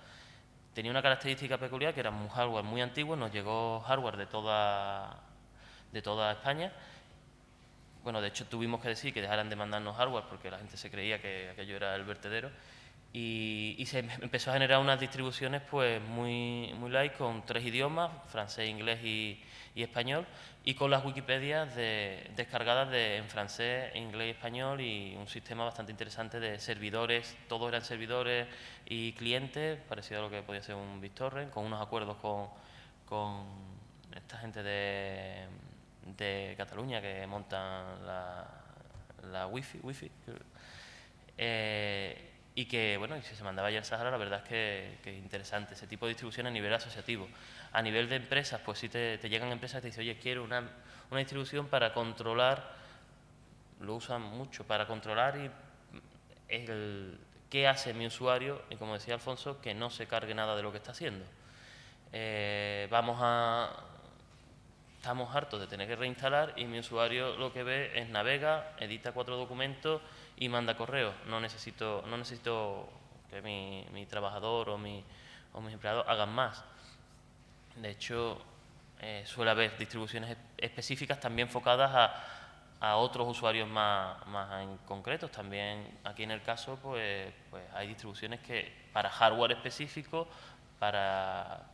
Tenía una característica peculiar, que era un hardware muy antiguo, nos llegó hardware de toda España. Bueno, de hecho tuvimos que decir que dejaran de mandarnos hardware porque la gente se creía que aquello era el vertedero, y se empezó a generar unas distribuciones pues muy light, con 3 idiomas, francés, inglés y español, y con las Wikipedias descargadas en francés, inglés y español, y un sistema bastante interesante de servidores. Todos eran servidores y clientes, parecido a lo que podía ser un BitTorrent, con unos acuerdos con esta gente de Cataluña que montan la Wi-Fi. Y que, bueno, y si se mandaba ya al Sahara, la verdad es que es interesante ese tipo de distribución a nivel asociativo. A nivel de empresas, pues sí te llegan empresas y te dicen, oye, quiero una distribución para controlar, lo usan mucho, para controlar qué hace mi usuario, y como decía Alfonso, que no se cargue nada de lo que está haciendo. Estamos hartos de tener que reinstalar, y mi usuario lo que ve es navega, edita 4 documentos y manda correos. No necesito que mi trabajador o mis empleados hagan más. De hecho, suele haber distribuciones específicas también enfocadas a otros usuarios más en concretos. También aquí en el caso pues hay distribuciones que para hardware específico, para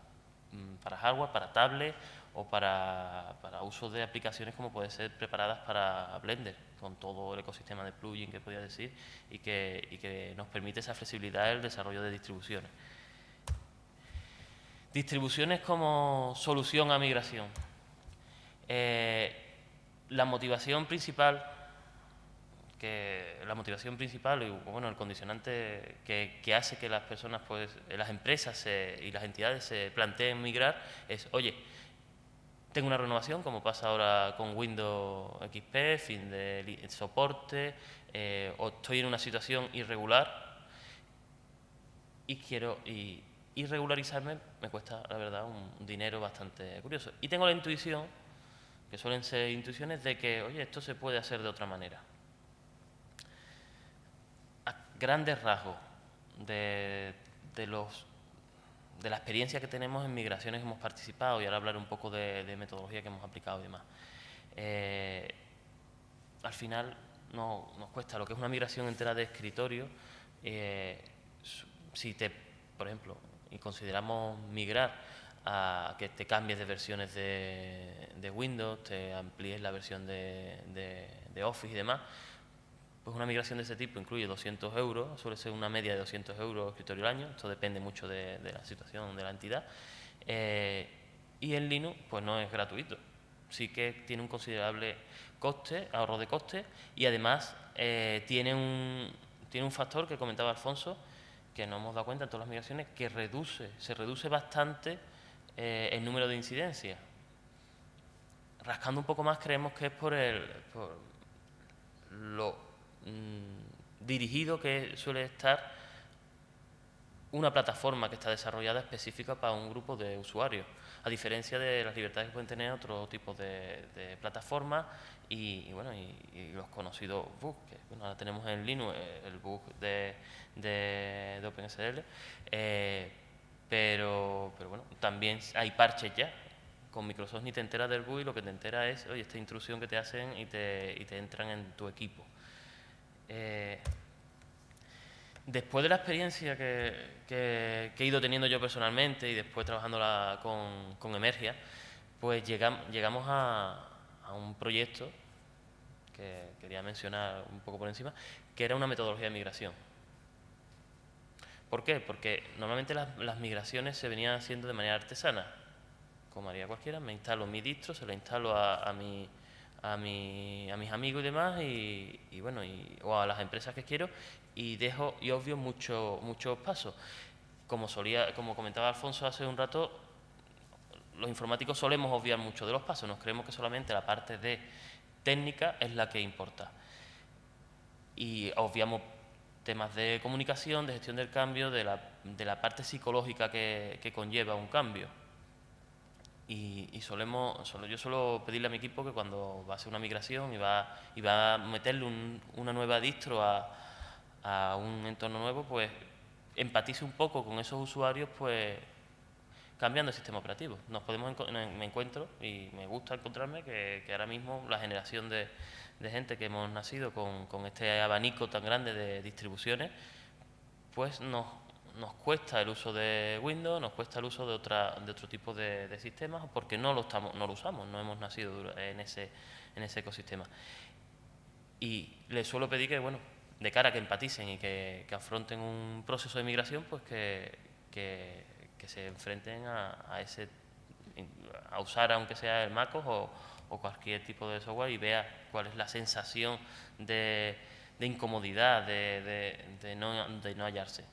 hardware, para tablet o para uso de aplicaciones como puede ser preparadas para Blender, con todo el ecosistema de plugin que podía decir, y que nos permite esa flexibilidad en el desarrollo de distribuciones. Distribuciones como solución a migración. La motivación principal y bueno, el condicionante que hace que las personas, pues las empresas y las entidades se planteen migrar es, oye, tengo una renovación, como pasa ahora con Windows XP, fin de soporte, o estoy en una situación irregular y y regularizarme me cuesta, la verdad, un dinero bastante curioso. Y tengo la intuición, que suelen ser intuiciones, de que, oye, esto se puede hacer de otra manera. A grandes rasgos de la experiencia que tenemos en migraciones que hemos participado, y ahora hablar un poco de metodología que hemos aplicado y demás. Al final nos cuesta lo que es una migración entera de escritorio. Si por ejemplo, y consideramos migrar a que te cambies de versiones de Windows, te amplíes la versión de Office y demás, pues una migración de ese tipo incluye 200 euros, suele ser una media de 200 euros escritorio al año, esto depende mucho de la situación de la entidad. Y en Linux pues no es gratuito, sí que tiene un considerable coste, ahorro de coste, y además tiene un factor que comentaba Alfonso, que no hemos dado cuenta en todas las migraciones, que se reduce bastante el número de incidencias. Rascando un poco más creemos que es por lo dirigido que suele estar una plataforma que está desarrollada específica para un grupo de usuarios, a diferencia de las libertades que pueden tener otro tipo de plataformas y los conocidos bugs, que bueno, ahora tenemos en Linux el bug de OpenSL, pero bueno, también hay parches ya. Con Microsoft ni te enteras del bug y lo que te enteras es, oye, esta intrusión que te hacen y te entran en tu equipo. Después de la experiencia que he ido teniendo yo personalmente y después trabajando con Emergia, pues llegamos a un proyecto que quería mencionar un poco por encima, que era una metodología de migración. ¿Por qué? Porque normalmente las migraciones se venían haciendo de manera artesana, como haría cualquiera. Me instalo mi distro, se lo instalo a mis amigos y demás, o a las empresas que quiero, y obvio muchos pasos. Como comentaba Alfonso hace un rato, los informáticos solemos obviar mucho de los pasos, nos creemos que solamente la parte de técnica es la que importa. Y obviamos temas de comunicación, de gestión del cambio, de la parte psicológica que conlleva un cambio. Yo suelo pedirle a mi equipo que cuando va a hacer una migración y va a meterle una nueva distro a un entorno nuevo, pues empatice un poco con esos usuarios, pues cambiando el sistema operativo. Me encuentro, y me gusta encontrarme, que ahora mismo la generación de gente que hemos nacido con este abanico tan grande de distribuciones, pues nos cuesta el uso de Windows, nos cuesta el uso de otro tipo de sistemas, porque no lo usamos, no hemos nacido en ese ecosistema. Y les suelo pedir que, bueno, de cara a que empaticen y que afronten un proceso de migración, pues que se enfrenten a usar, aunque sea el MacOS o cualquier tipo de software, y vea cuál es la sensación de incomodidad, de no hallarse.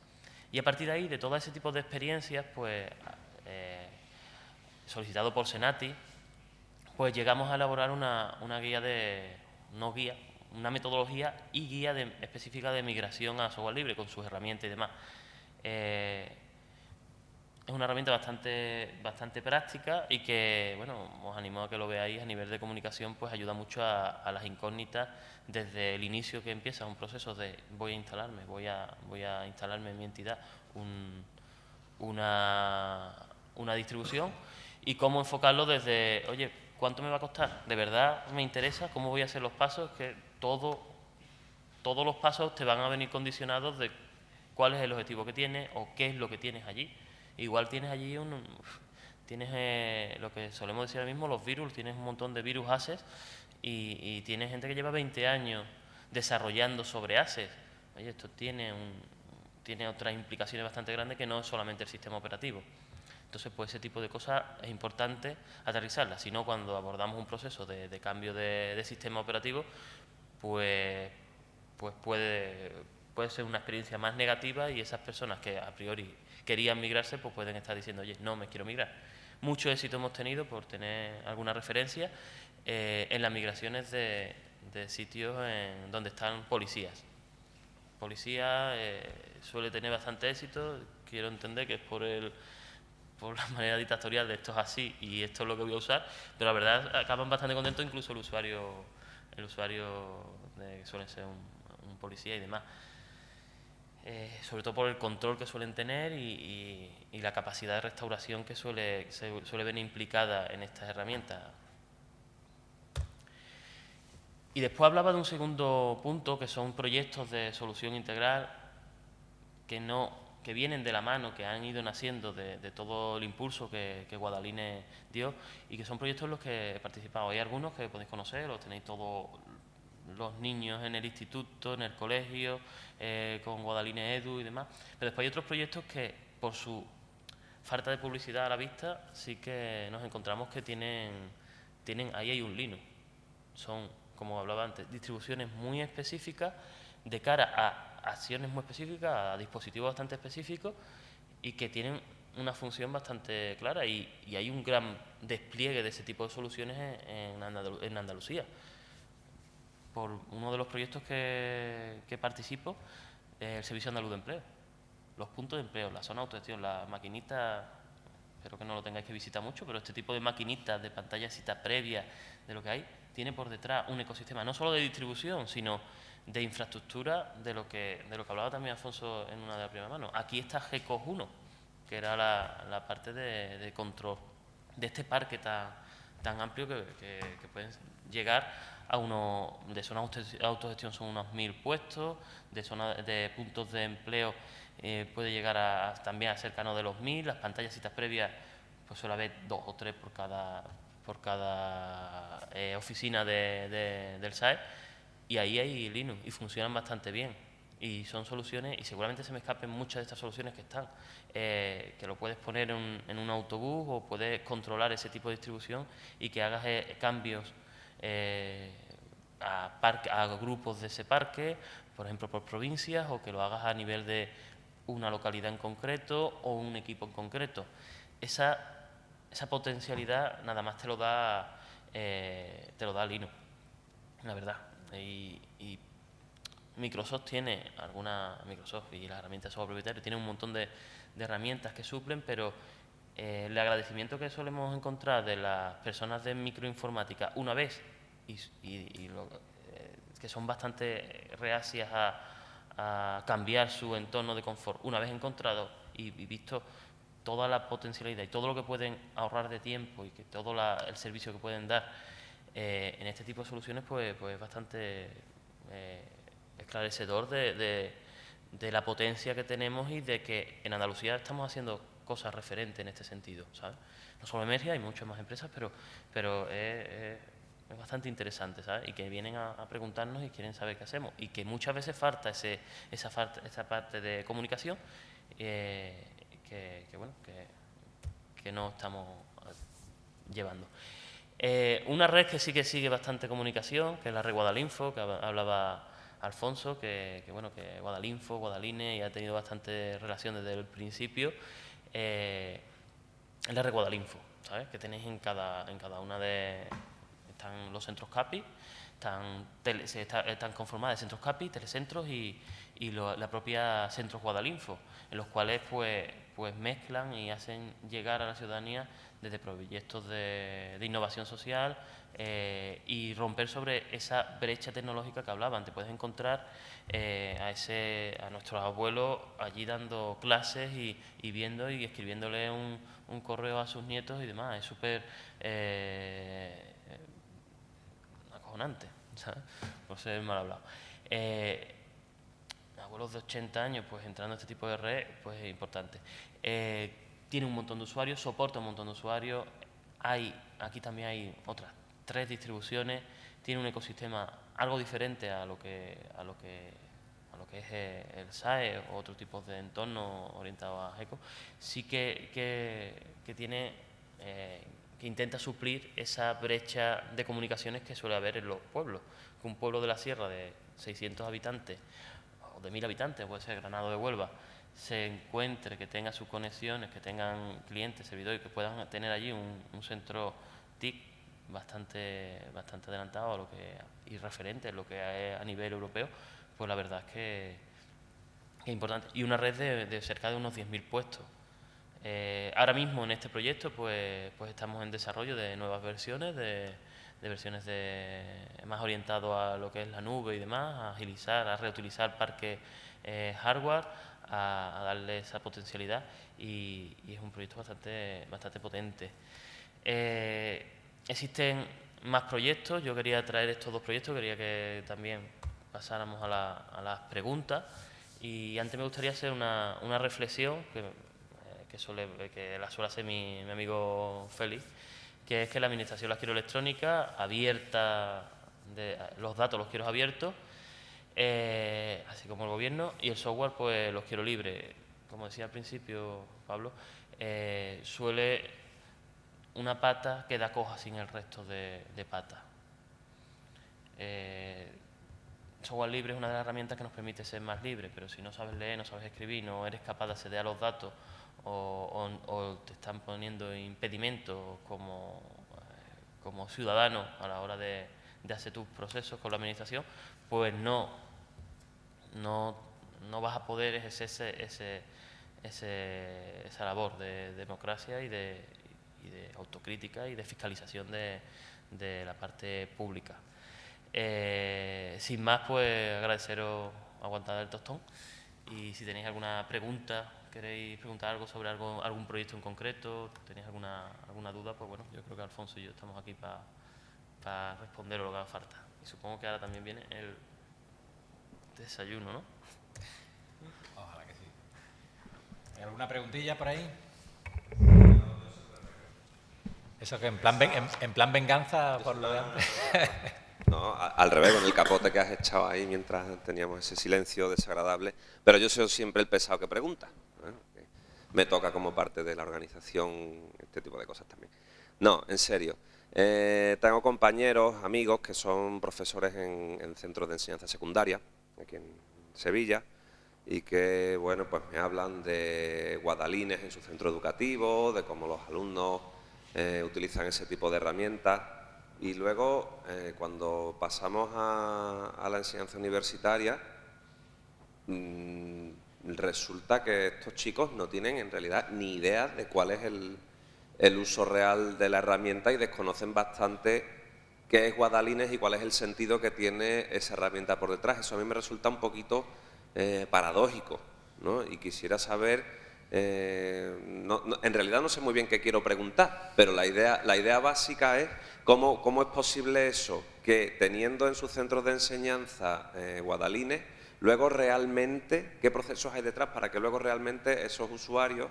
Y a partir de ahí, de todo ese tipo de experiencias, pues solicitado por Senati, pues llegamos a elaborar una metodología y guía específica de migración a software libre, con sus herramientas y demás. Es una herramienta bastante práctica y que, bueno, os animo a que lo veáis. A nivel de comunicación, pues ayuda mucho a las incógnitas desde el inicio, que empieza un proceso de voy a instalarme en mi entidad una distribución, y cómo enfocarlo desde, oye, ¿cuánto me va a costar? ¿De verdad me interesa? ¿Cómo voy a hacer los pasos? Que todos los pasos te van a venir condicionados de cuál es el objetivo que tienes o qué es lo que tienes allí. Igual tienes allí lo que solemos decir ahora mismo, los virus, tienes un montón de virus assets y tienes gente que lleva 20 años desarrollando sobre assets. Oye, esto tiene otras implicaciones bastante grandes, que no es solamente el sistema operativo. Entonces, pues ese tipo de cosas es importante aterrizarlas. Si no, cuando abordamos un proceso de cambio de sistema operativo, pues puede ser una experiencia más negativa, y esas personas que a priori querían migrarse, pues pueden estar diciendo, oye, no me quiero migrar. Mucho éxito hemos tenido, por tener alguna referencia, en las migraciones de sitios donde están policías. Policía suele tener bastante éxito, quiero entender que es por la manera dictatorial de esto es así y esto es lo que voy a usar, pero la verdad acaban bastante contentos, incluso el usuario que suele ser un policía y demás. Sobre todo por el control que suelen tener y la capacidad de restauración que suele ver implicada en estas herramientas. Y después hablaba de un segundo punto, que son proyectos de solución integral que vienen de la mano, que han ido naciendo de todo el impulso que Guadaline dio, y que son proyectos en los que he participado. Hay algunos que podéis conocer, los tenéis todos los niños en el instituto, en el colegio, con Guadaline Edu y demás. Pero después hay otros proyectos que, por su falta de publicidad a la vista, sí que nos encontramos que ahí hay un Linux. Son, como hablaba antes, distribuciones muy específicas de cara a acciones muy específicas, a dispositivos bastante específicos y que tienen una función bastante clara y hay un gran despliegue de ese tipo de soluciones en Andalucía. Por uno de los proyectos que participo, el Servicio Andaluz de Empleo, los puntos de empleo, la zona de autogestión, las maquinitas, espero que no lo tengáis que visitar mucho, pero este tipo de maquinitas, de pantallas cita previas, de lo que hay, tiene por detrás un ecosistema no solo de distribución, sino de infraestructura, de lo que hablaba también Alfonso en una de las primeras manos. Aquí está GECOS 1, que era la parte de control de este parque tan amplio que pueden llegar a de zona de autogestión son unos 1000 puestos, de puntos de empleo puede llegar también a cercano de los 1000, las pantallas citas previas pues suele haber 2 o 3 por cada oficina del SAE, y ahí hay Linux y funcionan bastante bien y son soluciones, y seguramente se me escapen muchas de estas soluciones que están, que lo puedes poner en un autobús o puedes controlar ese tipo de distribución y que hagas cambios a grupos de ese parque, por ejemplo por provincias, o que lo hagas a nivel de una localidad en concreto o un equipo en concreto. Esa potencialidad nada más te lo da Linux, la verdad. Y Microsoft y las herramientas de software propietario tienen un montón de herramientas que suplen, pero el agradecimiento que solemos encontrar de las personas de microinformática una vez que son bastante reacias a cambiar su entorno de confort, una vez encontrado y visto toda la potencialidad y todo lo que pueden ahorrar de tiempo y que todo el servicio que pueden dar en este tipo de soluciones, pues es bastante esclarecedor de la potencia que tenemos y de que en Andalucía estamos haciendo cosas referentes en este sentido, ¿sabes? No solo Emergia, hay muchas más empresas, pero es bastante interesante, ¿sabes? Y que vienen a preguntarnos y quieren saber qué hacemos. Y que muchas veces falta esa parte de comunicación que no estamos llevando. Una red que sí que sigue bastante comunicación, que es la red Guadalinfo, que hablaba Alfonso, que Guadalinfo, Guadaline, y ha tenido bastante relación desde el principio. Es la red Guadalinfo, ¿sabes? Que tenéis en cada una están los centros CAPI, están conformadas de centros CAPI, telecentros y la propia Centros Guadalinfo, en los cuales pues mezclan y hacen llegar a la ciudadanía desde proyectos de innovación social y romper sobre esa brecha tecnológica que hablaban. Te puedes encontrar a nuestros abuelos allí dando clases y viendo y escribiéndole un correo a sus nietos y demás. Es súper acojonante, ¿sabes? No sé, mal hablado. Abuelos de 80 años, pues entrando a este tipo de red, pues es importante. Tiene un montón de usuarios, soporta un montón de usuarios. Aquí también hay otras 3 distribuciones. Tiene un ecosistema algo diferente a lo que es el SAE o otro tipo de entorno orientado a GECO. Sí que tiene que intenta suplir esa brecha de comunicaciones que suele haber en los pueblos. Que un pueblo de la sierra de 600 habitantes o de 1000 habitantes, puede ser Granado de Huelva, se encuentre, que tenga sus conexiones, que tengan clientes, servidores, que puedan tener allí un centro TIC bastante adelantado y referente en lo que es a nivel europeo, pues la verdad es que es importante, y una red de cerca de unos 10.000 puestos. Ahora mismo en este proyecto pues estamos en desarrollo de nuevas versiones, de versiones más orientado a lo que es la nube y demás, a agilizar, a reutilizar parques hardware, a darle esa potencialidad, y es un proyecto bastante potente. Existen más proyectos. Yo quería traer estos dos proyectos, quería que también pasáramos a las preguntas, y antes me gustaría hacer una reflexión que la suele hacer mi amigo Félix, que es que la administración la quiero electrónica, abierta, los datos los quiero abiertos, así como el gobierno, y el software pues los quiero libre. Como decía al principio Pablo, suele una pata queda coja sin el resto de patas. Software libre es una de las herramientas que nos permite ser más libres, pero si no sabes leer, no sabes escribir, no eres capaz de acceder a los datos, o te están poniendo impedimentos como ciudadano a la hora de hacer tus procesos con la administración, pues no vas a poder ejercer esa labor de democracia y de autocrítica y de fiscalización de la parte pública. Sin más, pues agradeceros aguantar el tostón, y si tenéis alguna pregunta, queréis preguntar algo sobre algún proyecto en concreto, tenéis alguna duda, pues bueno, yo creo que Alfonso y yo estamos aquí para responder lo que haga falta. Y supongo que ahora también viene el desayuno, ¿no? Ojalá que sí. ¿Hay alguna preguntilla por ahí? ¿Eso que en plan venganza por lo de antes? No, al revés, con el capote que has echado ahí mientras teníamos ese silencio desagradable. Pero yo soy siempre el pesado que pregunta. Me toca como parte de la organización este tipo de cosas también. No, en serio. Tengo compañeros, amigos que son profesores en centros de enseñanza secundaria, aquí en Sevilla, y que, bueno, pues me hablan de guadalines en su centro educativo, de cómo los alumnos utilizan ese tipo de herramientas. Y luego, cuando pasamos a la enseñanza universitaria, resulta que estos chicos no tienen en realidad ni idea de cuál es el uso real de la herramienta, y desconocen bastante qué es Guadalines y cuál es el sentido que tiene esa herramienta por detrás. Eso a mí me resulta un poquito paradójico, ¿no? Y quisiera saber... en realidad no sé muy bien qué quiero preguntar, pero la idea básica es cómo es posible eso, que teniendo en sus centros de enseñanza guadalines, luego realmente, qué procesos hay detrás para que luego realmente esos usuarios,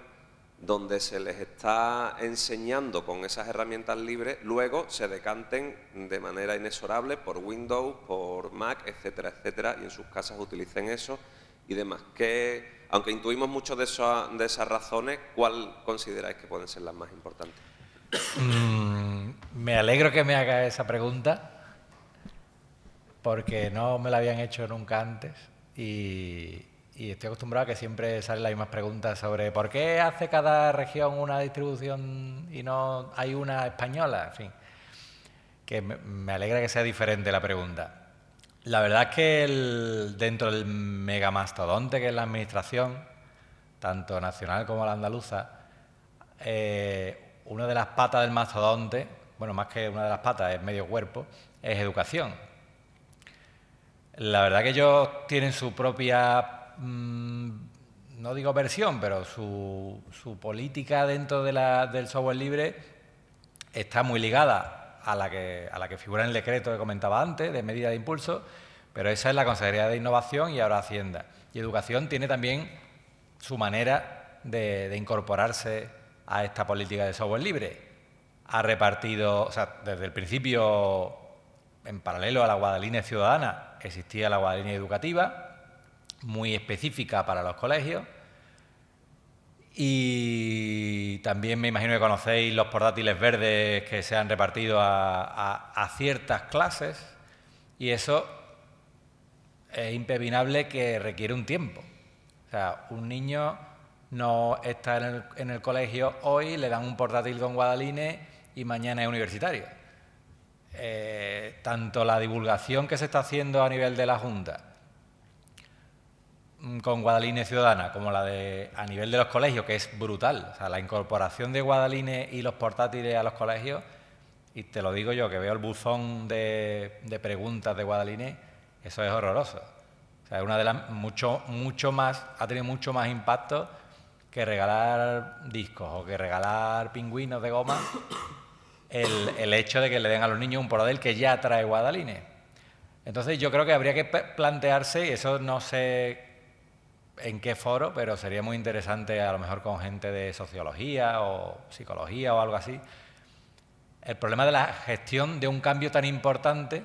donde se les está enseñando con esas herramientas libres, luego se decanten de manera inexorable por Windows, por Mac, etcétera, etcétera, y en sus casas utilicen eso y demás. Aunque intuimos mucho de esas razones, ¿cuál consideráis que pueden ser las más importantes? Me alegro que me haga esa pregunta, porque no me la habían hecho nunca antes, y estoy acostumbrado a que siempre salen las mismas preguntas sobre por qué hace cada región una distribución y no hay una española, en fin. Que me alegra que sea diferente la pregunta. La verdad es que dentro del megamastodonte que es la administración, tanto nacional como la andaluza, una de las patas del mastodonte, bueno, más que una de las patas, es medio cuerpo, es educación. La verdad que ellos tienen su propia, no digo versión, pero su política dentro del software libre está muy ligada a la que figura en el decreto que comentaba antes, de medida de impulso, pero esa es la Consejería de Innovación y ahora Hacienda. Y Educación tiene también su manera de incorporarse a esta política de software libre. Ha repartido, o sea, desde el principio, en paralelo a la Guadalines ciudadana, existía la Guadalines educativa, muy específica para los colegios. Y también me imagino que conocéis los portátiles verdes que se han repartido a ciertas clases, y eso es impepinable que requiere un tiempo. O sea, un niño no está en el colegio hoy, le dan un portátil con Guadalines y mañana es universitario. Tanto la divulgación que se está haciendo a nivel de la Junta con Guadaline Ciudadana como la de a nivel de los colegios, que es brutal. O sea, la incorporación de Guadaline y los portátiles a los colegios, y te lo digo yo, que veo el buzón de preguntas de Guadaline, eso es horroroso. O sea, es una de las mucho más, ha tenido mucho más impacto que regalar discos o que regalar pingüinos de goma, el hecho de que le den a los niños un portátil que ya trae Guadaline. Entonces yo creo que habría que plantearse, y eso no sé en qué foro, pero sería muy interesante a lo mejor con gente de sociología o psicología o algo así, el problema de la gestión de un cambio tan importante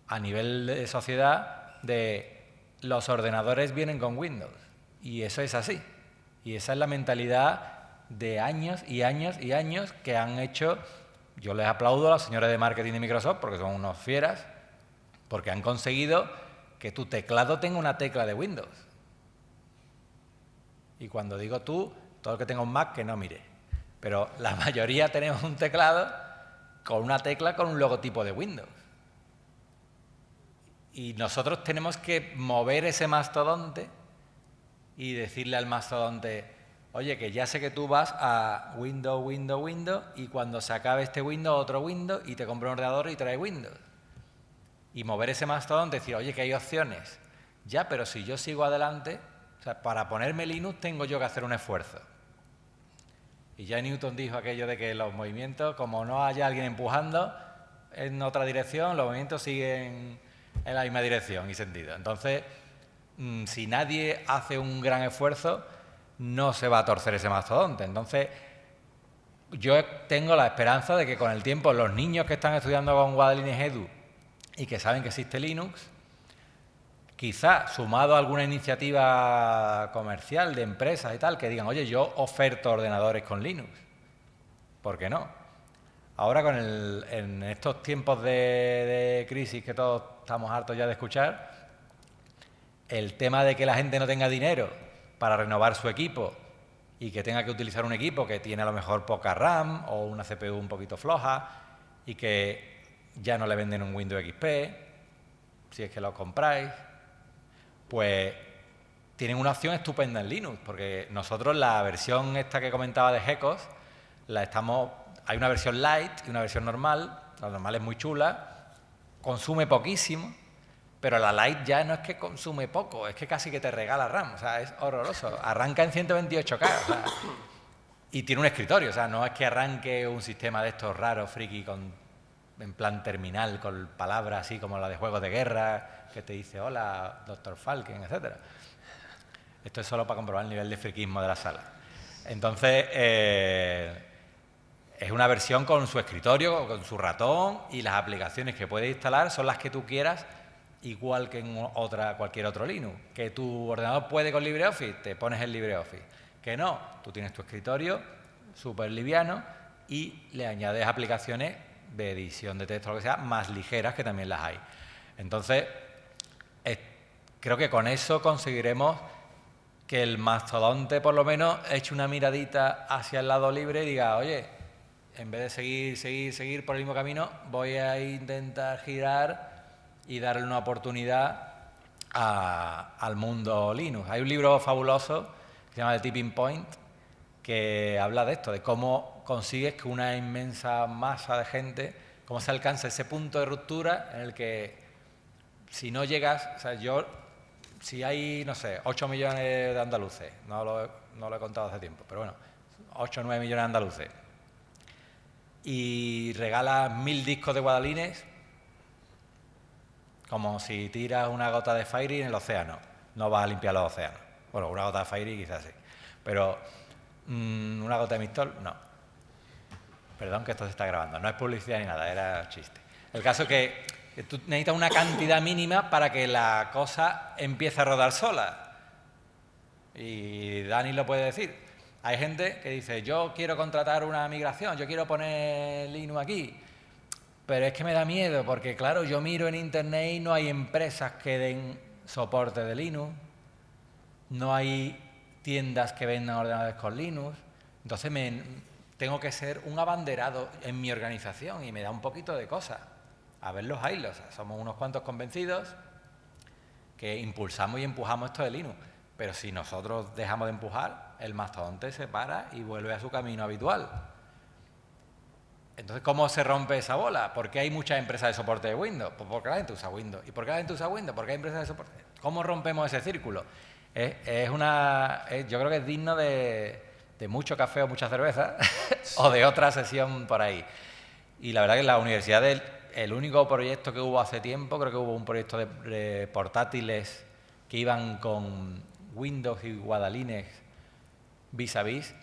a nivel de sociedad de los ordenadores vienen con Windows. Y eso es así. Y esa es la mentalidad de años y años y años que han hecho. Yo les aplaudo a los señores de marketing de Microsoft porque son unos fieras, porque han conseguido que tu teclado tenga una tecla de Windows. Y cuando digo tú, todo el que tenga un Mac que no mire. Pero la mayoría tenemos un teclado con una tecla con un logotipo de Windows. Y nosotros tenemos que mover ese mastodonte y decirle al mastodonte, oye, que ya sé que tú vas a Windows, y cuando se acabe este Windows, otro Windows, y te compra un ordenador y trae Windows. Y mover ese mastodonte, decir, oye, que hay opciones. Ya, pero si yo sigo adelante, o sea, para ponerme Linux tengo yo que hacer un esfuerzo. Y ya Newton dijo aquello de que los movimientos, como no haya alguien empujando en otra dirección, los movimientos siguen en la misma dirección y sentido. Entonces, si nadie hace un gran esfuerzo, no se va a torcer ese mastodonte. Entonces, yo tengo la esperanza de que con el tiempo los niños que están estudiando con Guadaline Edu y que saben que existe Linux, quizá sumado a alguna iniciativa comercial de empresas y tal, que digan, oye, yo oferto ordenadores con Linux. ¿Por qué no? Ahora en estos tiempos de crisis que todos estamos hartos ya de escuchar, el tema de que la gente no tenga dinero para renovar su equipo y que tenga que utilizar un equipo que tiene a lo mejor poca RAM o una CPU un poquito floja y que ya no le venden un Windows XP, si es que lo compráis, pues tienen una opción estupenda en Linux, porque nosotros la versión esta que comentaba de GECOS, hay una versión light y una versión normal. La normal es muy chula, consume poquísimo, pero la light ya no es que consume poco, es que casi que te regala RAM, o sea, es horroroso. Arranca en 128K, o sea, y tiene un escritorio, o sea, no es que arranque un sistema de estos raros, friki, en plan terminal, con palabras así como la de juegos de guerra, que te dice, hola, Dr. Falken, etc. Esto es solo para comprobar el nivel de friquismo de la sala. Entonces, es una versión con su escritorio, con su ratón, y las aplicaciones que puedes instalar son las que tú quieras, igual que en cualquier otro Linux. Que tu ordenador puede con LibreOffice, te pones el LibreOffice. Que no, tú tienes tu escritorio súper liviano y le añades aplicaciones de edición de texto, lo que sea, más ligeras, que también las hay. Entonces, creo que con eso conseguiremos que el mastodonte por lo menos eche una miradita hacia el lado libre y diga, oye, en vez de seguir por el mismo camino, voy a intentar girar y darle una oportunidad al mundo Linux. Hay un libro fabuloso que se llama The Tipping Point, que habla de esto, de cómo consigues que una inmensa masa de gente, cómo se alcanza ese punto de ruptura en el que si no llegas, o sea, si hay, no sé, 8 millones de andaluces, no lo he contado hace tiempo, pero bueno, 8 o 9 millones de andaluces, y regalas 1000 discos de Guadalines, como si tiras una gota de Fairy en el océano, no vas a limpiar los océanos. Bueno, una gota de Fairy quizás sí, pero una gota de Mistol, no. Perdón que esto se está grabando, no es publicidad ni nada, era chiste. El caso es que tú necesitas una cantidad mínima para que la cosa empiece a rodar sola. Y Dani lo puede decir. Hay gente que dice, yo quiero contratar una migración, yo quiero poner Linux aquí, pero es que me da miedo porque, claro, yo miro en internet y no hay empresas que den soporte de Linux, no hay tiendas que vendan ordenadores con Linux, entonces tengo que ser un abanderado en mi organización y me da un poquito de cosa. A ver los hilos, somos unos cuantos convencidos que impulsamos y empujamos esto de Linux. pero si nosotros dejamos de empujar, el mastodonte se para y vuelve a su camino habitual. Entonces, ¿cómo se rompe esa bola? ¿Por qué hay muchas empresas de soporte de Windows? Pues porque la gente usa Windows. ¿Y por qué la gente usa Windows? Porque hay empresas de soporte. ¿Cómo rompemos ese círculo? Yo creo que es digno de mucho café o mucha cerveza o de otra sesión por ahí. Y la verdad que en la universidad, el único proyecto que hubo hace tiempo, creo que hubo un proyecto de portátiles que iban con Windows y Guadalines vis a vis.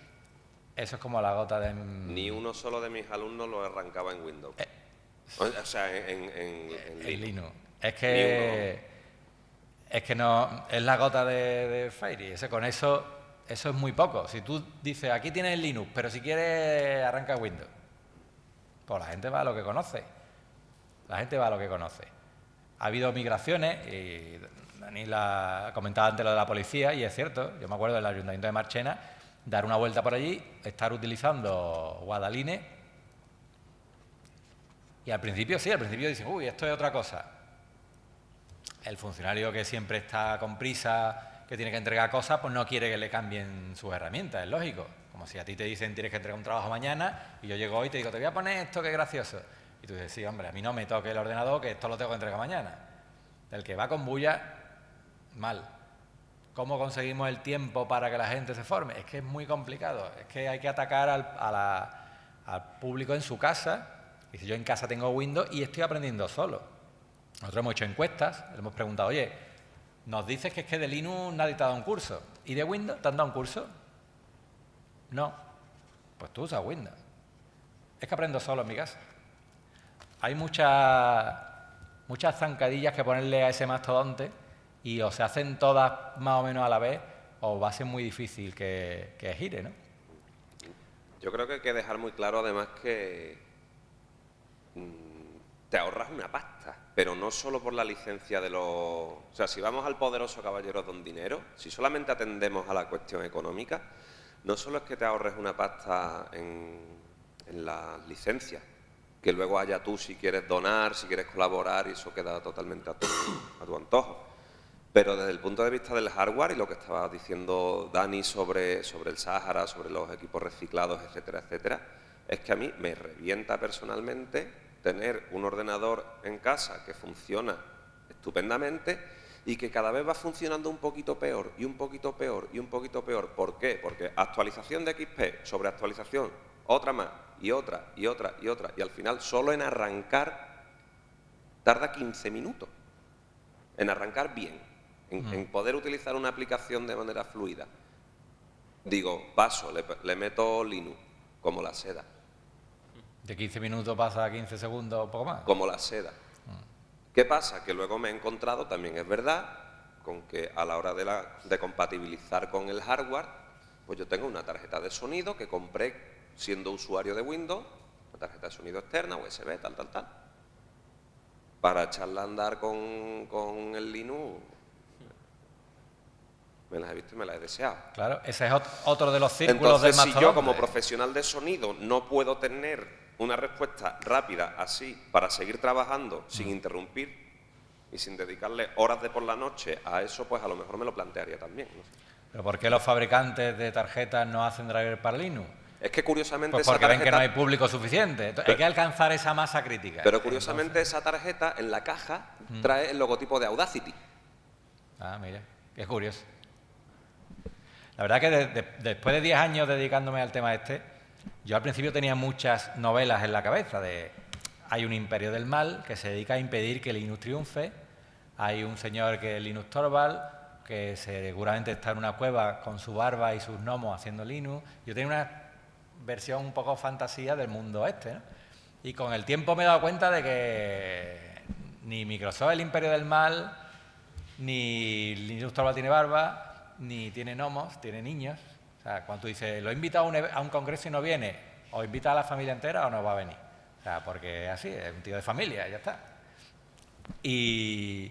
Eso es como la gota de... Ni uno solo de mis alumnos lo arrancaba en Windows. O sea, en Linux. Es que no, es la gota de Fairy. Con eso es muy poco. Si tú dices, aquí tienes el Linux, pero si quieres arranca Windows, pues la gente va a lo que conoce. La gente va a lo que conoce. Ha habido migraciones, y Dani comentaba antes lo de la policía, y es cierto, yo me acuerdo del Ayuntamiento de Marchena, dar una vuelta por allí, estar utilizando Guadalines, y al principio dicen, uy, esto es otra cosa. El funcionario que siempre está con prisa, que tiene que entregar cosas, pues no quiere que le cambien sus herramientas, es lógico. Como si a ti te dicen tienes que entregar un trabajo mañana, y yo llego hoy y te digo, te voy a poner esto, qué gracioso. Y tú dices, sí, hombre, a mí no me toque el ordenador, que esto lo tengo que entregar mañana. El que va con bulla, mal. ¿Cómo conseguimos el tiempo para que la gente se forme? Es que es muy complicado. Es que hay que atacar al público en su casa. Y si yo en casa tengo Windows y estoy aprendiendo solo. Nosotros hemos hecho encuestas, le hemos preguntado, oye, nos dices que es que de Linux nadie te ha dado un curso. ¿Y de Windows te han dado un curso? No. Pues tú usas Windows. Es que aprendo solo en mi casa. Hay muchas zancadillas que ponerle a ese mastodonte y o se hacen todas más o menos a la vez o va a ser muy difícil que gire, ¿no? Yo creo que hay que dejar muy claro además que te ahorras una pasta, pero no solo por la licencia de los... O sea, si vamos al poderoso caballero don dinero, si solamente atendemos a la cuestión económica, no solo es que te ahorres una pasta en las licencias, que luego haya tú si quieres donar, si quieres colaborar, y eso queda totalmente a tu antojo. Pero desde el punto de vista del hardware y lo que estaba diciendo Dani sobre el Sahara, sobre los equipos reciclados, etcétera, etcétera, es que a mí me revienta personalmente tener un ordenador en casa que funciona estupendamente y que cada vez va funcionando un poquito peor y un poquito peor y un poquito peor. ¿Por qué? Porque actualización de XP sobre actualización, otra más y otra y otra y otra, y al final solo en arrancar tarda 15 minutos, en arrancar bien, en poder utilizar una aplicación de manera fluida. Digo, paso, le meto Linux, como la seda. De 15 minutos pasa a 15 segundos o poco más. Como la seda. ¿Qué pasa? Que luego me he encontrado, también es verdad, con que a la hora de compatibilizar con el hardware, pues yo tengo una tarjeta de sonido que compré siendo usuario de Windows, una tarjeta de sonido externa, USB, tal. Para echarla a andar con el Linux, me las he visto y me las he deseado. Claro, ese es otro de los círculos del mastodonte. Si yo como profesional de sonido no puedo tener una respuesta rápida así para seguir trabajando sin interrumpir y sin dedicarle horas de por la noche a eso, pues a lo mejor me lo plantearía también. No sé. ¿Pero por qué los fabricantes de tarjetas no hacen driver para Linux? Es que curiosamente pues porque ven que no hay público suficiente. Entonces, hay que alcanzar esa masa crítica. Pero curiosamente esa tarjeta en la caja trae el logotipo de Audacity. Ah, mira, qué curioso. La verdad que después de 10 años dedicándome al tema yo al principio tenía muchas novelas en la cabeza hay un imperio del mal que se dedica a impedir que Linux triunfe, hay un señor que es Linus Torvald, que seguramente está en una cueva con su barba y sus gnomos haciendo Linux. Yo tenía una versión un poco fantasía del mundo ¿no? Y con el tiempo me he dado cuenta de que ni Microsoft es el imperio del mal, ni Linus Torvald tiene barba, ni tiene gnomos, tiene niños. O sea, cuando tú dices, lo he invitado a un congreso y no viene, o invita a la familia entera o no va a venir. O sea, porque así, es un tío de familia, ya está. Y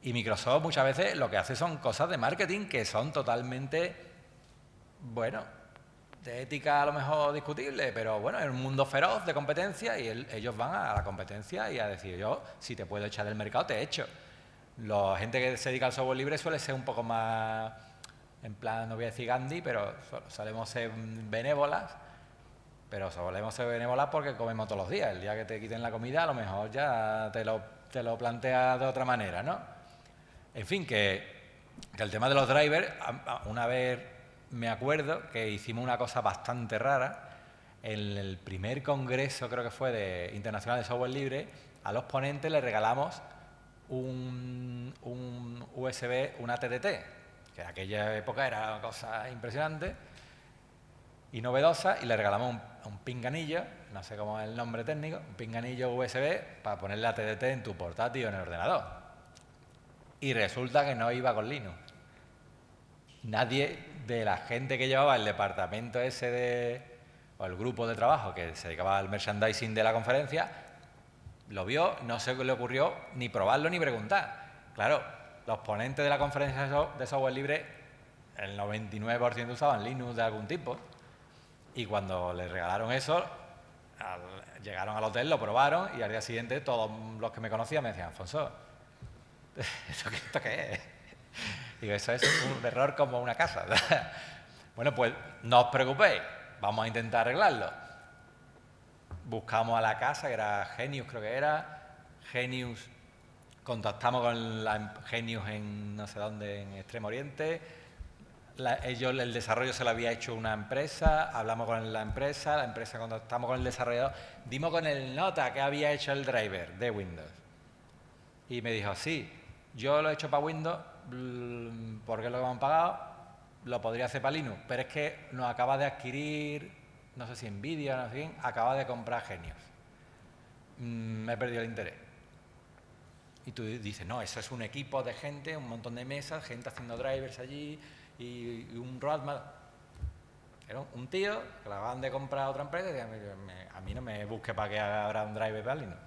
Microsoft muchas veces lo que hace son cosas de marketing que son totalmente, bueno, de ética a lo mejor discutible, pero bueno, en un mundo feroz de competencia y ellos van a la competencia y a decir, yo, si te puedo echar del mercado, te echo. La gente que se dedica al software libre suele ser un poco más en plan, no voy a decir Gandhi, pero solemos ser benévolas, pero solemos ser benévolas porque comemos todos los días. El día que te quiten la comida, a lo mejor ya te lo planteas de otra manera, ¿no? En fin, que el tema de los drivers, una vez me acuerdo que hicimos una cosa bastante rara. En el primer congreso, creo que fue, de Internacional de Software Libre, a los ponentes les regalamos un USB, una TDT, que en aquella época era una cosa impresionante y novedosa, y le regalamos un pinganillo, no sé cómo es el nombre técnico, un pinganillo USB para poner la TDT en tu portátil o en el ordenador. Y resulta que no iba con Linux. Nadie de la gente que llevaba el departamento ese o el grupo de trabajo que se dedicaba al merchandising de la conferencia, lo vio, no se le ocurrió ni probarlo ni preguntar. Claro, los ponentes de la conferencia de software libre, el 99% usaban Linux de algún tipo, y cuando les regalaron eso, llegaron al hotel, lo probaron, y al día siguiente todos los que me conocían me decían: Alfonso, ¿esto qué es? Digo, eso es un error como una casa. Bueno, pues no os preocupéis, vamos a intentar arreglarlo. Buscamos a la casa, que era Genius, creo que era. Genius, contactamos con la Genius en no sé dónde, en Extremo Oriente. El desarrollo se lo había hecho una empresa, hablamos con la empresa contactamos con el desarrollador, dimos con el nota que había hecho el driver de Windows. Y me dijo: sí, yo lo he hecho para Windows, porque lo que me han pagado, lo podría hacer para Linux, pero es que nos acaba de adquirir, no sé si Nvidia, no sé quién, acaba de comprar Genius. Me he perdido el interés. Y tú dices: no, eso es un equipo de gente, un montón de mesas, gente haciendo drivers allí y un roadmap. Era un tío que lo acaban de comprar a otra empresa y decía: a mí no me busque para que haga un driver para Linux.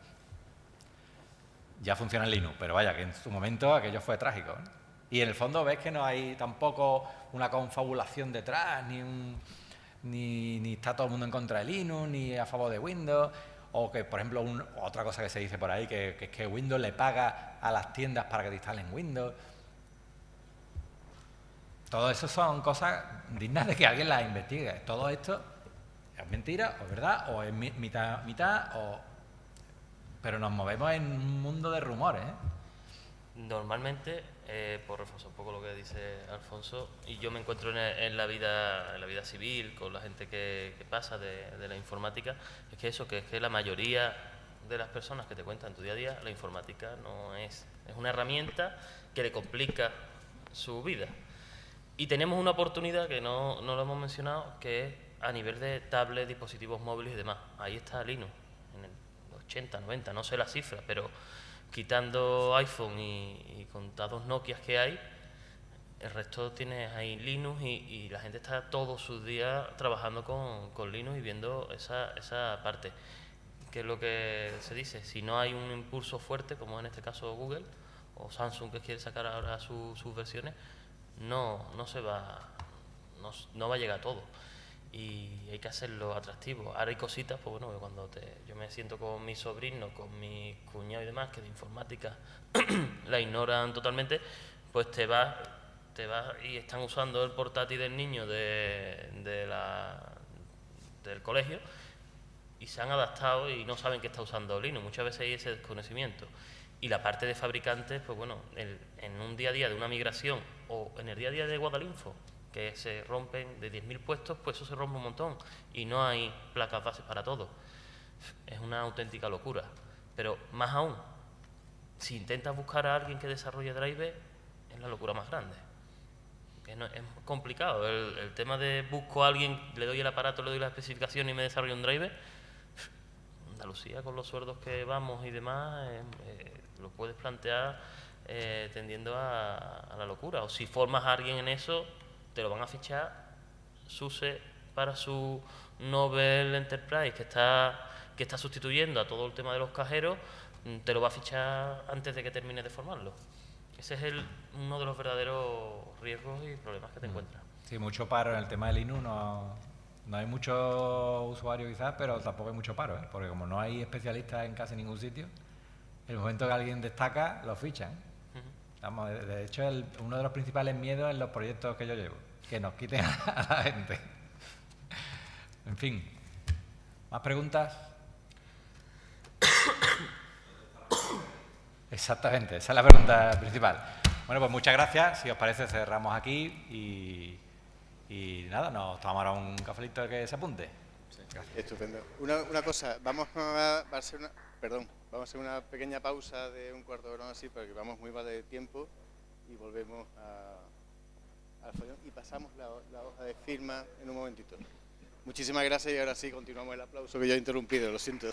Ya funciona en Linux, pero vaya, que en su momento aquello fue trágico, ¿no? Y en el fondo ves que no hay tampoco una confabulación detrás, ni está todo el mundo en contra de Linux, ni a favor de Windows, o que, por ejemplo, otra cosa que se dice por ahí, que es que Windows le paga a las tiendas para que te instalen Windows. Todo eso son cosas dignas de que alguien las investigue. Todo esto es mentira, o es verdad, o es mitad, pero nos movemos en un mundo de rumores, ¿eh? Normalmente, por reforzar un poco lo que dice Alfonso, y yo me encuentro en la vida civil, con la gente que pasa de la informática, es que la mayoría de las personas que te cuentan en tu día a día, la informática no es una herramienta que le complica su vida. Y tenemos una oportunidad que no lo hemos mencionado, que es a nivel de tablets, dispositivos móviles y demás. Ahí está Linux, en el 80, 90, no sé la cifra, pero quitando iPhone y contados Nokia que hay, el resto tiene ahí Linux y la gente está todos sus días trabajando con Linux y viendo esa parte. ¿Qué es lo que se dice? Si no hay un impulso fuerte, como en este caso Google o Samsung, que quiere sacar ahora sus versiones, no va a llegar a todo. Y hay que hacerlo atractivo. Ahora hay cositas, pues bueno, cuando yo me siento con mis sobrinos, con mis cuñados y demás, que de informática la ignoran totalmente, pues te vas y están usando el portátil del niño del colegio y se han adaptado y no saben que está usando Linux. Muchas veces hay ese desconocimiento. Y la parte de fabricantes, pues bueno, en un día a día de una migración o en el día a día de Guadalinfo, que se rompen de 10.000 puestos, pues eso se rompe un montón y no hay placas bases para todo. Es una auténtica locura. Pero más aún, si intentas buscar a alguien que desarrolle driver, es la locura más grande. Es complicado. El tema de busco a alguien, le doy el aparato, le doy la especificación y me desarrollo un driver. Andalucía, con los sueldos que vamos y demás, lo puedes plantear tendiendo a la locura. O si formas a alguien en eso, te lo van a fichar SUSE para su Nobel Enterprise, que está sustituyendo a todo el tema de los cajeros, te lo va a fichar antes de que termines de formarlo. Ese es uno de los verdaderos riesgos y problemas que te encuentras. Sí, mucho paro en el tema de Linux. No hay muchos usuarios quizás, pero tampoco hay mucho paro, ¿eh? Porque como no hay especialistas en casi ningún sitio, en el momento que alguien destaca, lo fichan. Vamos, de hecho, uno de los principales miedos en los proyectos que yo llevo, que nos quiten a la gente. En fin, ¿más preguntas? Exactamente, esa es la pregunta principal. Bueno, pues muchas gracias. Si os parece, cerramos aquí y nada, nos tomamos ahora un cafelito que se apunte. Sí. Estupendo. Una cosa, vamos a hacer una pequeña pausa de un cuarto de hora así, porque vamos muy mal de tiempo y volvemos al follón y pasamos la hoja de firma en un momentito. Muchísimas gracias y ahora sí continuamos el aplauso que yo he interrumpido, lo siento.